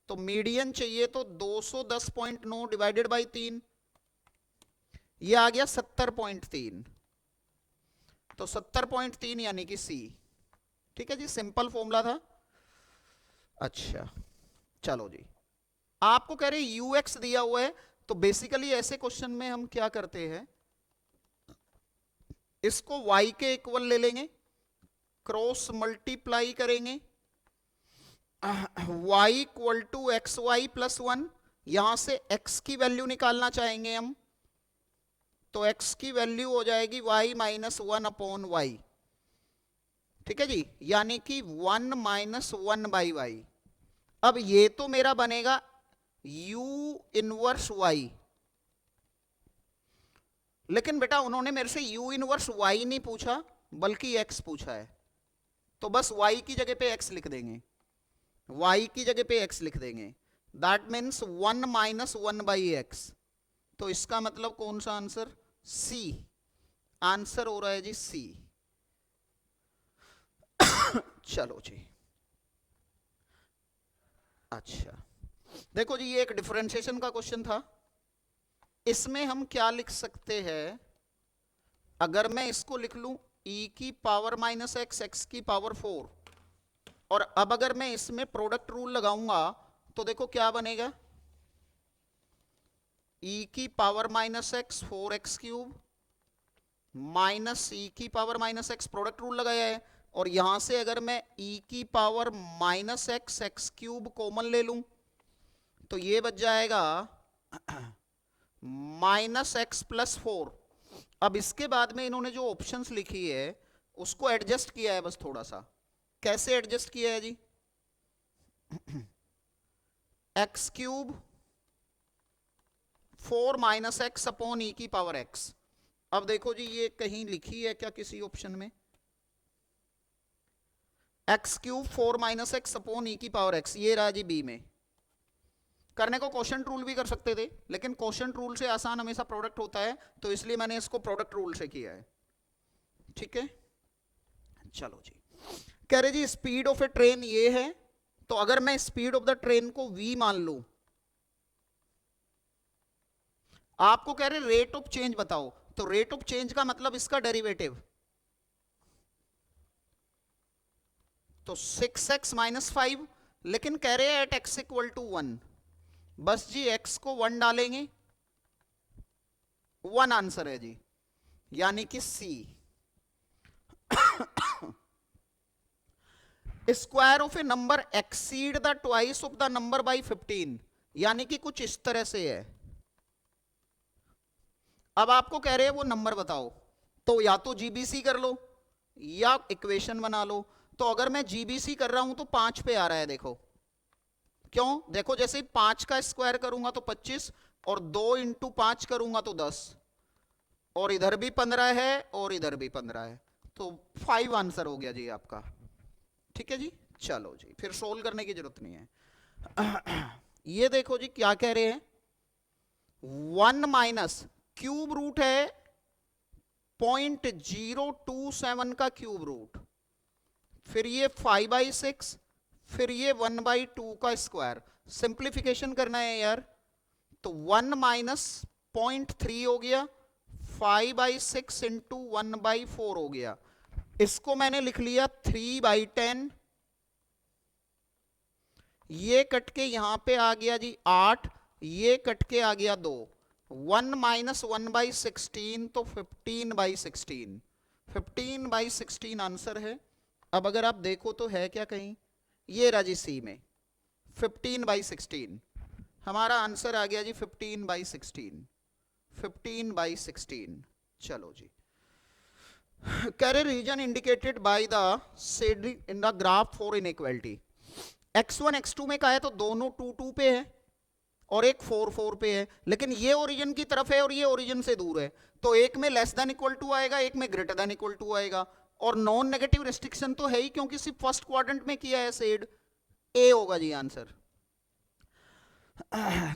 तो मीडियन चाहिए तो 210.9 डिवाइडेड बाई 3, ये आ गया 70.3। तो 70.3 यानी कि सी। ठीक है जी, सिंपल फॉर्मूला था। अच्छा चलो जी, आपको कह रहे यूएक्स दिया हुआ है, तो बेसिकली ऐसे क्वेश्चन में हम क्या करते हैं, इसको y के इक्वल ले लेंगे, क्रॉस मल्टीप्लाई करेंगे, y equal to X Y plus 1, यहां से x की वैल्यू निकालना चाहेंगे हम, तो x की वैल्यू हो जाएगी y माइनस 1 अपॉन वाई। ठीक है जी, यानी कि 1 माइनस 1 बाई वाई। अब ये तो मेरा बनेगा u इनवर्स y, लेकिन बेटा उन्होंने मेरे से u इनवर्स y नहीं पूछा बल्कि x पूछा है, तो बस y की जगह पे x लिख देंगे, y की जगह पे x लिख देंगे। That means 1 minus 1 by x. तो इसका मतलब कौन सा आंसर, सी। आंसर हो रहा है जी सी। चलो जी, अच्छा देखो जी, ये एक डिफरेंशिएशन का क्वेश्चन था। इसमें हम क्या लिख सकते हैं, अगर मैं इसको लिख लूं e की पावर माइनस एक्स, एक्स की पावर 4, और अब अगर मैं इसमें प्रोडक्ट रूल लगाऊंगा तो देखो क्या बनेगा, e की power minus x 4x cube minus e की power minus x, product rule लगाया है, और यहां से अगर मैं e की power minus x, x cube common ले लूं तो ये बच जाएगा माइनस एक्स प्लस 4। अब इसके बाद में इन्होंने जो ऑप्शंस लिखी है उसको एडजस्ट किया है बस थोड़ा सा। कैसे एडजस्ट किया है जी, x cube 4 minus x upon e की पावर एक्स। अब देखो जी, ये कहीं लिखी है क्या किसी ऑप्शन में, x cube 4 minus x upon e की पावर एक्स, ये रहा जी बी में। करने को क्वोशंट रूल भी कर सकते थे, लेकिन क्वोशंट रूल से आसान हमेशा प्रोडक्ट होता है, तो इसलिए मैंने इसको प्रोडक्ट रूल से किया है। ठीक है, चलो जी, कह रहे जी स्पीड ऑफ ए ट्रेन ये है, तो अगर मैं स्पीड ऑफ द ट्रेन को v मान लूं, आपको कह रहे रेट ऑफ चेंज बताओ, तो रेट ऑफ चेंज का मतलब इसका डेरिवेटिव, तो 6x माइनस 5, लेकिन कह रहे हैं एट x इक्वल टू 1, बस जी x को 1 डालेंगे, 1 आंसर है जी, यानी कि C। Square of A number exceed the twice of the number by 15, यानी कि कुछ इस तरह से है। अब आपको कह रहे हैं वो नंबर बताओ, तो या तो जीबीसी कर लो या इक्वेशन बना लो। तो अगर मैं जीबीसी कर रहा हूं तो 5 पे आ रहा है, देखो क्यों, देखो जैसे 5 का स्क्वायर करूंगा तो 25, और 2 इंटू 5 करूंगा तो 10, और इधर भी 15 है और इधर भी 15 है, तो 5 आंसर हो गया जी आपका। ठीक है जी, चलो जी, फिर सोल्व करने की जरूरत नहीं है। ये देखो जी क्या कह रहे हैं, 1 माइनस क्यूब रूट है 0.027 का क्यूब रूट, फिर ये 5/6, फिर ये 1/2 का स्क्वायर। सिंप्लीफिकेशन करना है यार, तो 1 माइनस 0.3 हो गया, 5/6 इंटू 1/4 हो गया, इसको मैंने लिख लिया 3/10, ये कट के यहां पे आ गया जी 8, ये कट के आ गया 2, 1 माइनस 1/16 तो 15/16, 15/16 आंसर है। अब अगर आप देखो तो है क्या कहीं, ये रहा जी सी में 15/16, हमारा आंसर आ गया जी 15/16, 15/16। चलो जी, कह रहे region indicated by the shading in the graph for inequality, x1 x2 में कहा है तो दोनों 2 2 पे है और एक 4 4 पे है, लेकिन ये ओरिजिन की तरफ है और ये ओरिजिन से दूर है, तो एक में लेस देन इक्वल टू आएगा, एक में ग्रेटर देन इक्वल टू आएगा, और नॉन नेगेटिव रेस्ट्रिक्शन तो है ही क्योंकि सिर्फ फर्स्ट क्वाड्रेंट में किया है शेड, ए होगा जी आंसर।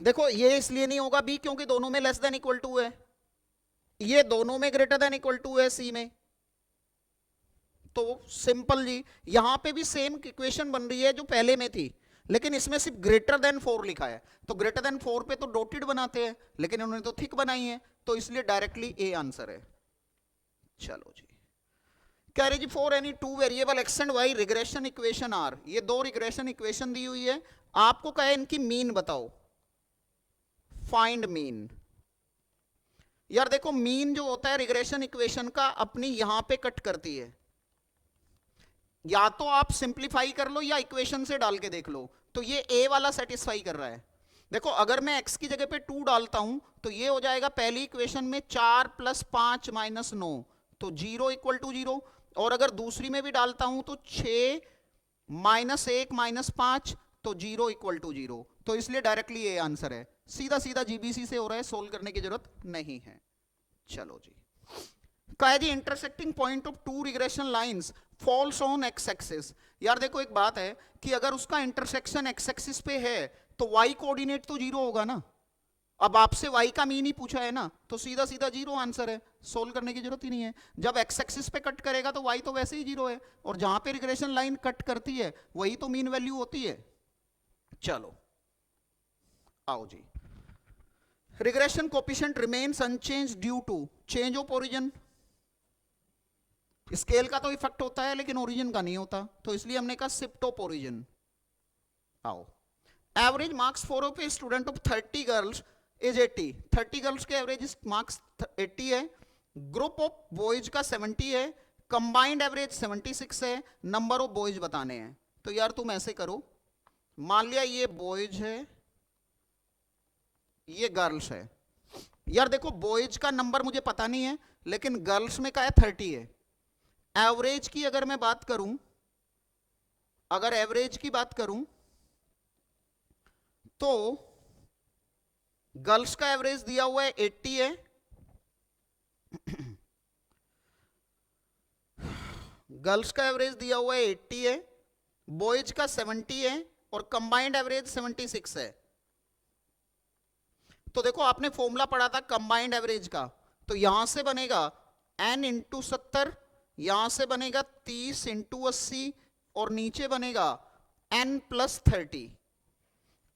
देखो ये इसलिए नहीं होगा बी क्योंकि दोनों में लेस देन इक्वल टू है, ये दोनों में ग्रेटर देन इक्वल टू है सी में, तो सिंपल जी यहां पे भी सेम इक्वेशन बन रही है जो पहले में थी, लेकिन इसमें सिर्फ ग्रेटर देन 4 लिखा है, तो ग्रेटर देन 4 पे तो डॉटेड बनाते हैं, लेकिन उन्होंने तो थिक बनाई है, तो इसलिए डायरेक्टली ए आंसर है। चलो जी, कह रहे जी for any two variable x and y regression equation are, ये दो रिग्रेशन इक्वेशन दी हुई है, आपको कहे इनकी मीन बताओ, फाइंड मीन। यार देखो मीन जो होता है रिग्रेशन इक्वेशन का अपनी यहां पे कट करती है, या तो आप सिंप्लीफाई कर लो या इक्वेशन से डाल के देख लो, तो ये ए वाला सेटिस्फाई कर रहा है। देखो अगर मैं x की जगह पे 2 डालता हूं तो ये हो जाएगा पहली इक्वेशन में 4 + 5 - 9, तो 0 = 0, और अगर दूसरी में भी डालता हूं तो 6 - 1 - 5, तो 0 = 0, तो इसलिए डायरेक्टली ये आंसर है, सीधा सीधा जीबीसी से हो रहा है, सोल्व करने की जरूरत नहीं है। चलो जी, कहा जी intersecting point of two regression lines falls on x axis. यार देखो एक बात है कि अगर उसका इंटरसेक्शन एक्स एक्सिस पे है तो वाई कोऑर्डिनेट तो 0 होगा ना, अब आपसे वाई का मीन ही पूछा है ना, तो सीधा सीधा 0 आंसर है, सोल्व करने की जरूरत ही नहीं है। जब एक्स एक्सिस पे कट करेगा तो वाई तो वैसे ही 0 है, और जहां पे रिग्रेशन लाइन कट करती है वही तो मीन वैल्यू होती है। चलो आओ जी, regression coefficient remains unchanged due to change of origin. Scale का तो इफेक्ट होता है लेकिन ओरिजिन का नहीं होता, तो इसलिए हमने कहा शिफ्ट ऑफ ओरिजिन। आओ, average marks for of a student of 30 girls is 80, 30 girls के एवरेज मार्क्स 80 है, ग्रुप ऑफ बॉयज का 70 है, कंबाइंड एवरेज 76 है, नंबर ऑफ बॉयज बताने हैं। तो यार तुम ऐसे करो, मान लिया ये बॉयज है ये गर्ल्स है, यार देखो बॉयज का नंबर मुझे पता नहीं है लेकिन गर्ल्स में का है 30 है, एवरेज की अगर मैं बात करूं, अगर एवरेज की बात करूं तो गर्ल्स का एवरेज दिया हुआ है 80 है, गर्ल्स का एवरेज दिया हुआ है 80 है, बॉयज का 70 है, और कंबाइंड एवरेज 76 है। तो देखो आपने फॉर्मूला पढ़ा था कंबाइंड एवरेज का, तो यहां से बनेगा n × 70, यहां से बनेगा 30 × 80, और नीचे बनेगा n + 30।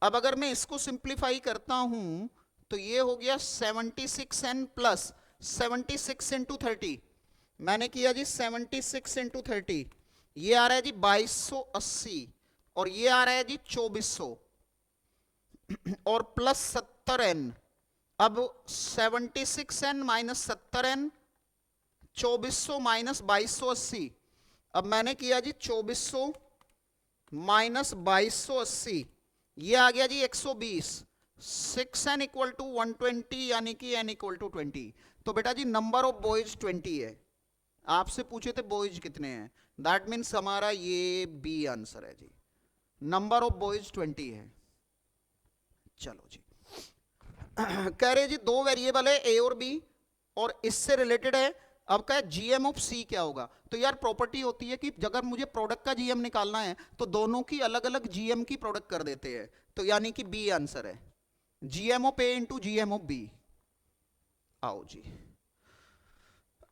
अब अगर मैं इसको सिंप्लीफाई करता हूं तो ये हो गया 76n + 76 × 30, मैंने किया जी 76 × 30, ये आ रहा है जी 2280, और ये आ रहा है जी 2400, और प्लस 70n। अब 76n - 70n, 2400 - 2280, अब मैंने किया जी 2400 - 2280, ये आ गया जी 120, 6n = 120, यानी कि n = 20। तो बेटा जी नंबर ऑफ बॉयज 20 है, आपसे पूछे थे बॉयज कितने हैं, दैट मीन्स हमारा ये बी आंसर है जी, नंबर ऑफ बॉयज 20 है। चलो जी, कह रहे जी दो वेरिएबल है ए और बी और इससे रिलेटेड है, अब क्या जीएम ऑफ सी क्या होगा, तो यार प्रॉपर्टी होती है कि अगर मुझे प्रोडक्ट का जीएम निकालना है तो दोनों की अलग अलग जीएम की प्रोडक्ट कर देते हैं, तो यानी कि बी आंसर है, GM of a into GM of b. आओ जी,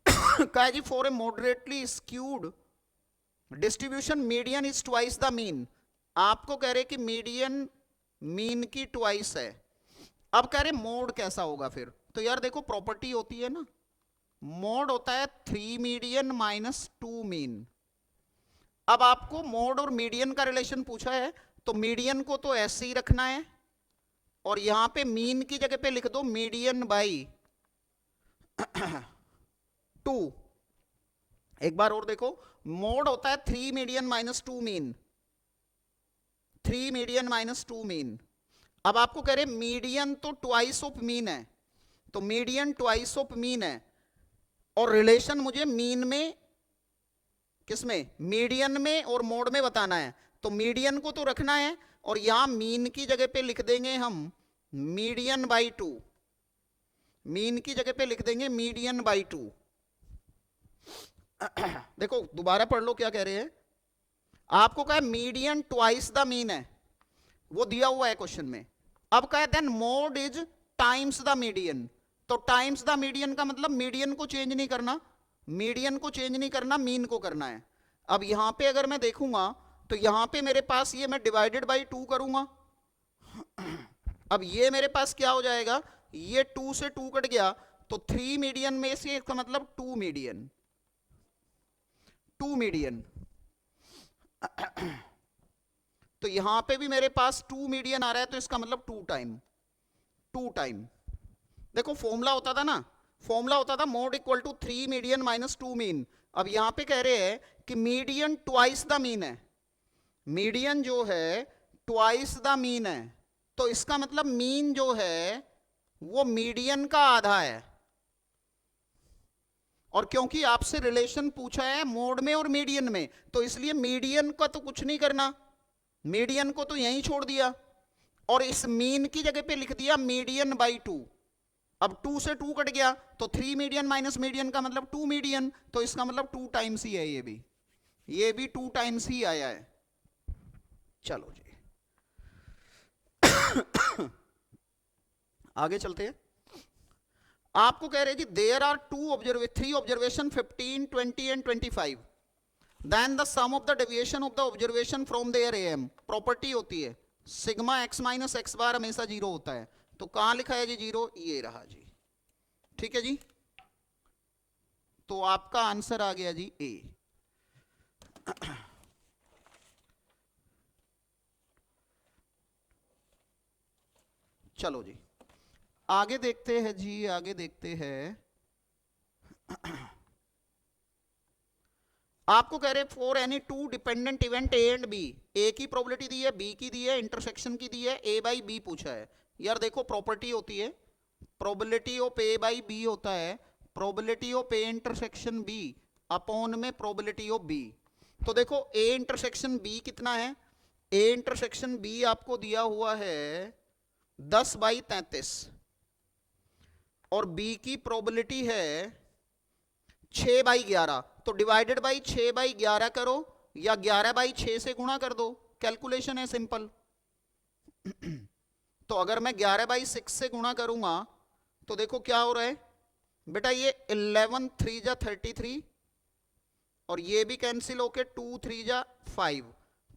कहा जी for a moderately skewed distribution median is twice the mean, आपको कह रहे कि मीडियन मीन की ट्वाइस है। अब कह रहे मोड कैसा होगा फिर, तो यार देखो प्रॉपर्टी होती है ना, मोड होता है 3 मीडियन - 2 मीन। अब आपको मोड और मीडियन का रिलेशन पूछा है तो मीडियन को तो ऐसे ही रखना है, और यहां पे मीन की जगह पे लिख दो मीडियन बाई 2। एक बार और देखो, मोड होता है 3 median - 2 mean, 3 median minus 2 mean. अब आपको कह रहे मीडियन तो ट्वाइस ऑफ मीन है, तो मीडियन ट्वाइस ऑफ मीन है, और रिलेशन मुझे मीन में, किसमें, मीडियन में और मोड में बताना है। तो मीडियन को तो रखना है, और यहां मीन की जगह पे लिख देंगे हम मीडियन बाई 2, मीन की जगह पे लिख देंगे मीडियन बाई 2। देखो दोबारा पढ़ लो क्या कह रहे हैं। आपको कहा मीडियन ट्वाइस द मीन है, वो दिया हुआ है क्वेश्चन में। अब कहा then mode is times the median, तो टाइम्स द मीडियन का मतलब मीडियन को चेंज नहीं करना, मीडियन को चेंज नहीं करना, मीन को करना है। अब यहां पे अगर मैं देखूंगा तो यहां पे मेरे पास ये मैं डिवाइडेड बाई 2 करूंगा। अब ये मेरे पास क्या हो जाएगा, ये 2 से 2 कट गया, तो 3 मीडियन में से इसका मतलब 2 मीडियन, 2 मीडियन। तो यहां पे भी मेरे पास 2 मीडियन आ रहा है, तो इसका मतलब 2 टाइम, 2 टाइम। देखो फॉर्मूला होता था ना, फॉर्मूला होता था mode equal to 3 median minus 2 mean. अब यहां पे कह रहे हैं कि मीडियन ट्वाइस द मीन है, मीडियन जो है ट्वाइस द मीन है, तो इसका मतलब मीन जो है वो मीडियन का आधा है। और क्योंकि आपसे रिलेशन पूछा है मोड में और मीडियन में, तो इसलिए मीडियन का तो कुछ नहीं करना, मीडियन को तो यहीं छोड़ दिया, और इस मीन की जगह पे लिख दिया मीडियन बाई 2। अब 2 से 2 कट गया, तो 3 मीडियन माइनस मीडियन का मतलब 2 मीडियन, तो इसका मतलब 2 टाइम्स ही है, ये भी 2 टाइम्स ही आया है। चलो जी आगे चलते हैं। आपको कह रहे जी there are 3 observation 15, 20 and 25, then the sum of the deviation of the observation from their m. Property होती है sigma x minus x bar हमेशा 0 होता है, तो कहां लिखा है जी 0, ये रहा जी, ठीक है जी। तो आपका आंसर आ गया जी ए। चलो जी आगे देखते हैं जी, आगे देखते हैं। आपको कह रहे for any 2 dependent event a and b, a की प्रोबेबिलिटी दी है, बी की दी है, इंटरसेक्शन की दी है, ए बाई बी पूछा है। यार देखो प्रॉपर्टी होती है, probability of A by B होता है probability of A intersection B upon में प्रोबेबिलिटी ऑफ बी। तो देखो ए इंटरसेक्शन बी कितना है, ए इंटरसेक्शन बी आपको दिया हुआ है 10/33, और बी की प्रोबेबिलिटी है 6/11, तो डिवाइडेड बाई 6/11 करो, या 11/6 से गुणा कर दो, कैलकुलेशन है सिंपल। तो अगर मैं 11/6 से गुणा करूंगा तो देखो क्या हो रहा है बेटा, ये 11 3 जा 33, और ये भी कैंसिल होके 2 3 जा 5,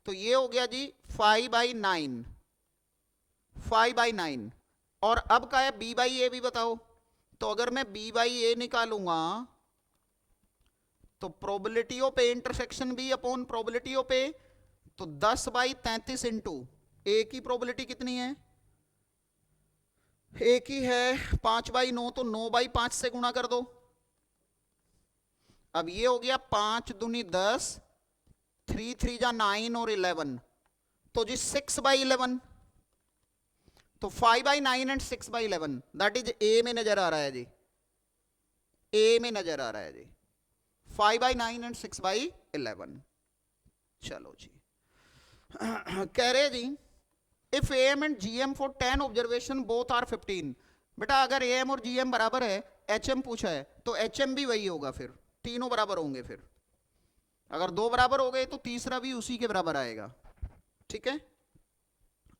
तो ये हो गया जी 5/9, 5/9। और अब क्या है b बाई ए भी बताओ, तो अगर मैं b बाई ए निकालूंगा तो probability of A intersection B upon probability of a, तो 10/33 इंटू ए की प्रोबेबिलिटी कितनी है, ए की है 5/9, तो 9/5 से गुणा कर दो। अब ये हो गया 5 दूनी 10, 3 3 जा 9 और 11, तो जी 6/11, तो 5/9 एंड 6/11 दैट इज ए में नजर आ रहा है जी, ए में नजर आ रहा है जी 5/9 एंड 6/11। चलो जी कह रहे जी if m and GM for 10 observation both are 15। बेटा अगर एम और जीएम बराबर है, एचएम पूछा है, तो एचएम भी वही होगा, फिर तीनों बराबर होंगे। फिर अगर 2 बराबर हो गए तो तीसरा भी उसी के बराबर आएगा, ठीक है।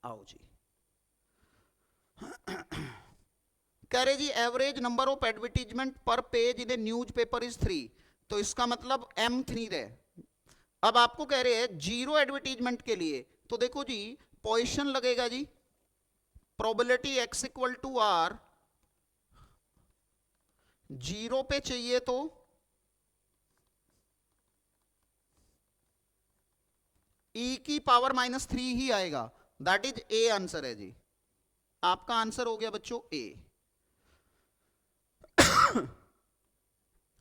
आओ जी कह रहे जी एवरेज नंबर ऑफ एडवर्टीजमेंट पर page in A news paper is 3, तो इसका मतलब M3 है। अब आपको कह रहे हैं 0 एडवर्टीजमेंट के लिए, तो देखो जी पोजीशन लगेगा जी, probability x equal to r, 0 पे चाहिए तो e की पावर -3 ही आएगा, दैट इज ए आंसर है जी। आपका आंसर हो गया बच्चों ए।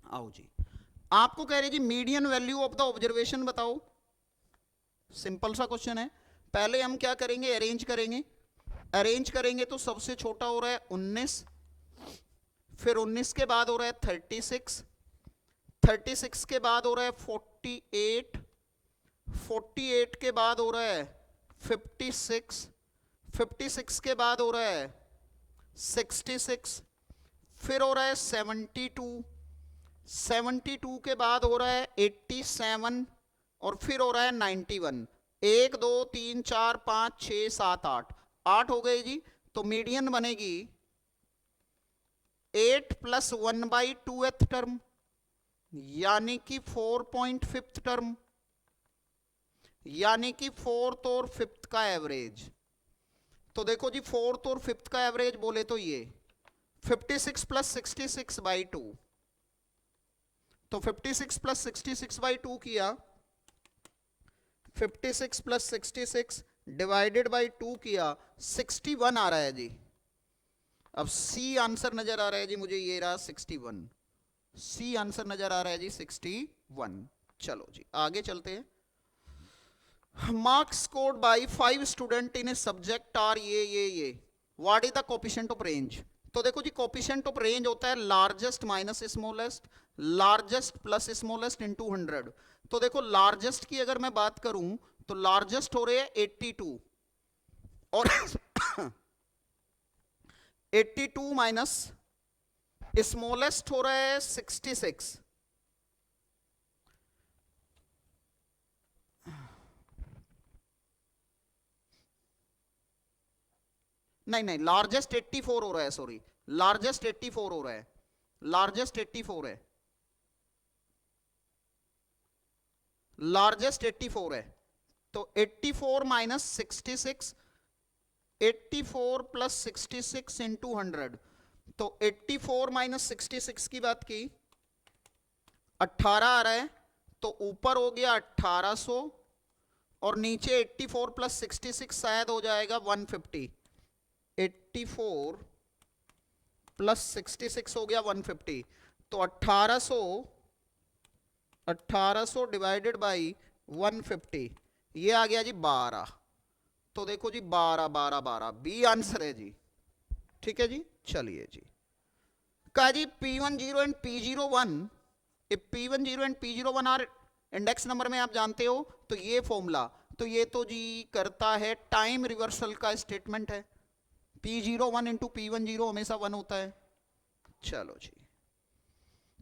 आओ जी आपको कह रहे जी median value of the observation बताओ, सिंपल सा क्वेश्चन है। पहले हम क्या करेंगे, अरेंज करेंगे। अरेंज करेंगे तो सबसे छोटा हो रहा है 19, फिर 19 के बाद हो रहा है 36, 36 के बाद हो रहा है 48, 48 के बाद हो रहा है 56, 56 के बाद हो रहा है 66, फिर हो रहा है 72, 72 के बाद हो रहा है 87 और फिर हो रहा है 91। 1 2 3 4 5 6 7 8, 8 हो गए जी। तो मीडियन बनेगी 8 प्लस 1/2th टर्म, यानी कि 4.5th टर्म, यानी कि 4th और 5th का एवरेज। तो देखो जी 4th और 5th का एवरेज बोले तो ये 56 प्लस 66/2, तो 56 प्लस 66/2 किया, 56 प्लस 66 डिवाइडेड बाई 2 किया, 61 आ रहा है जी। अब सी आंसर नजर आ रहा है जी मुझे, ये रहा 61, सी आंसर नजर आ रहा है जी 61। चलो जी आगे चलते हैं। Marks scored by 5 student in a subject are ये what is the coefficient of range. तो देखो जी कोफिशिएंट ऑफ रेंज होता है largest minus smallest, largest plus smallest into 100। तो देखो लार्जेस्ट की अगर मैं बात करूं तो लार्जेस्ट हो रहे हैं 82 और 82 माइनस स्मॉलेस्ट हो रहा है 66। नहीं लार्जेस्ट 84 हो रहा है, सॉरी लार्जेस्ट 84 हो रहा है, लार्जेस्ट 84 है, लार्जेस्ट 84 है। तो 84 माइनस 66, 84 प्लस 66 इंटू 100। तो 84 माइनस 66 की बात की 18 आ रहा है, तो ऊपर हो गया 1800 और नीचे 84 प्लस 66 शायद हो जाएगा 150। 84 प्लस 66 हो गया 150, तो 1800 डिवाइडेड बाई 150 ये आ गया जी 12। तो देखो जी 12 12 12 बी आंसर है जी। ठीक है जी, चलिए जी। कहा जी P10 and P01, P10 and P01 are index number में आप जानते हो, तो ये फॉर्मूला, तो ये तो जी करता है टाइम रिवर्सल का स्टेटमेंट है। P01 इंटू P10 हमेशा 1 होता है। चलो जी,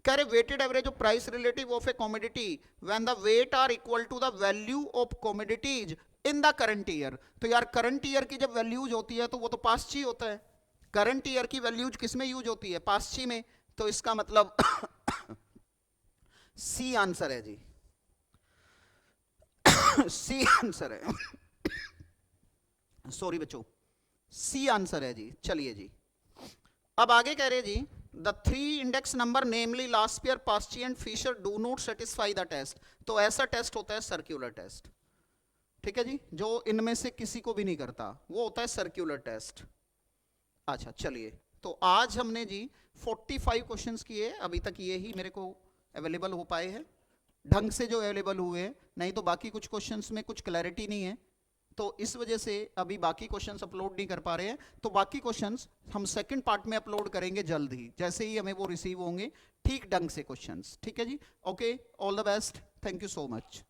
कह रहे weighted average of price relative of a commodity when the weight are equal to the value of commodities in the current year. तो यार करंट ईयर की जब वैल्यूज होती है तो वो तो पास्ट ही होता है। करंट ईयर की वैल्यूज किस में यूज होती है, पास्ट ही में। तो इसका मतलब सी आंसर है जी, सी आंसर है, सॉरी बच्चों, सी आंसर है जी। चलिए जी, अब आगे कह रहे जी the 3 index number namely Laspeyres, Paasche and Fisher do not satisfy the test. तो ऐसा टेस्ट होता है सर्कुलर टेस्ट। ठीक है जी, जो इनमें से किसी को भी नहीं करता वो होता है सर्कुलर टेस्ट। अच्छा चलिए, तो आज हमने जी 45 क्वेश्चंस किए, अभी तक ये ही मेरे को अवेलेबल हो पाए हैं ढंग से जो अवेलेबल हुए हैं, नहीं तो बाकी कुछ क्वेश्चंस में कुछ क्लैरिटी नहीं है, तो इस वजह से अभी बाकी क्वेश्चंस अपलोड नहीं कर पा रहे हैं। तो बाकी क्वेश्चंस हम सेकंड पार्ट में अपलोड करेंगे जल्द ही, जैसे ही हमें वो रिसीव होंगे ठीक ढंग से क्वेश्चंस। ठीक है जी, okay, all the best, thank you so much.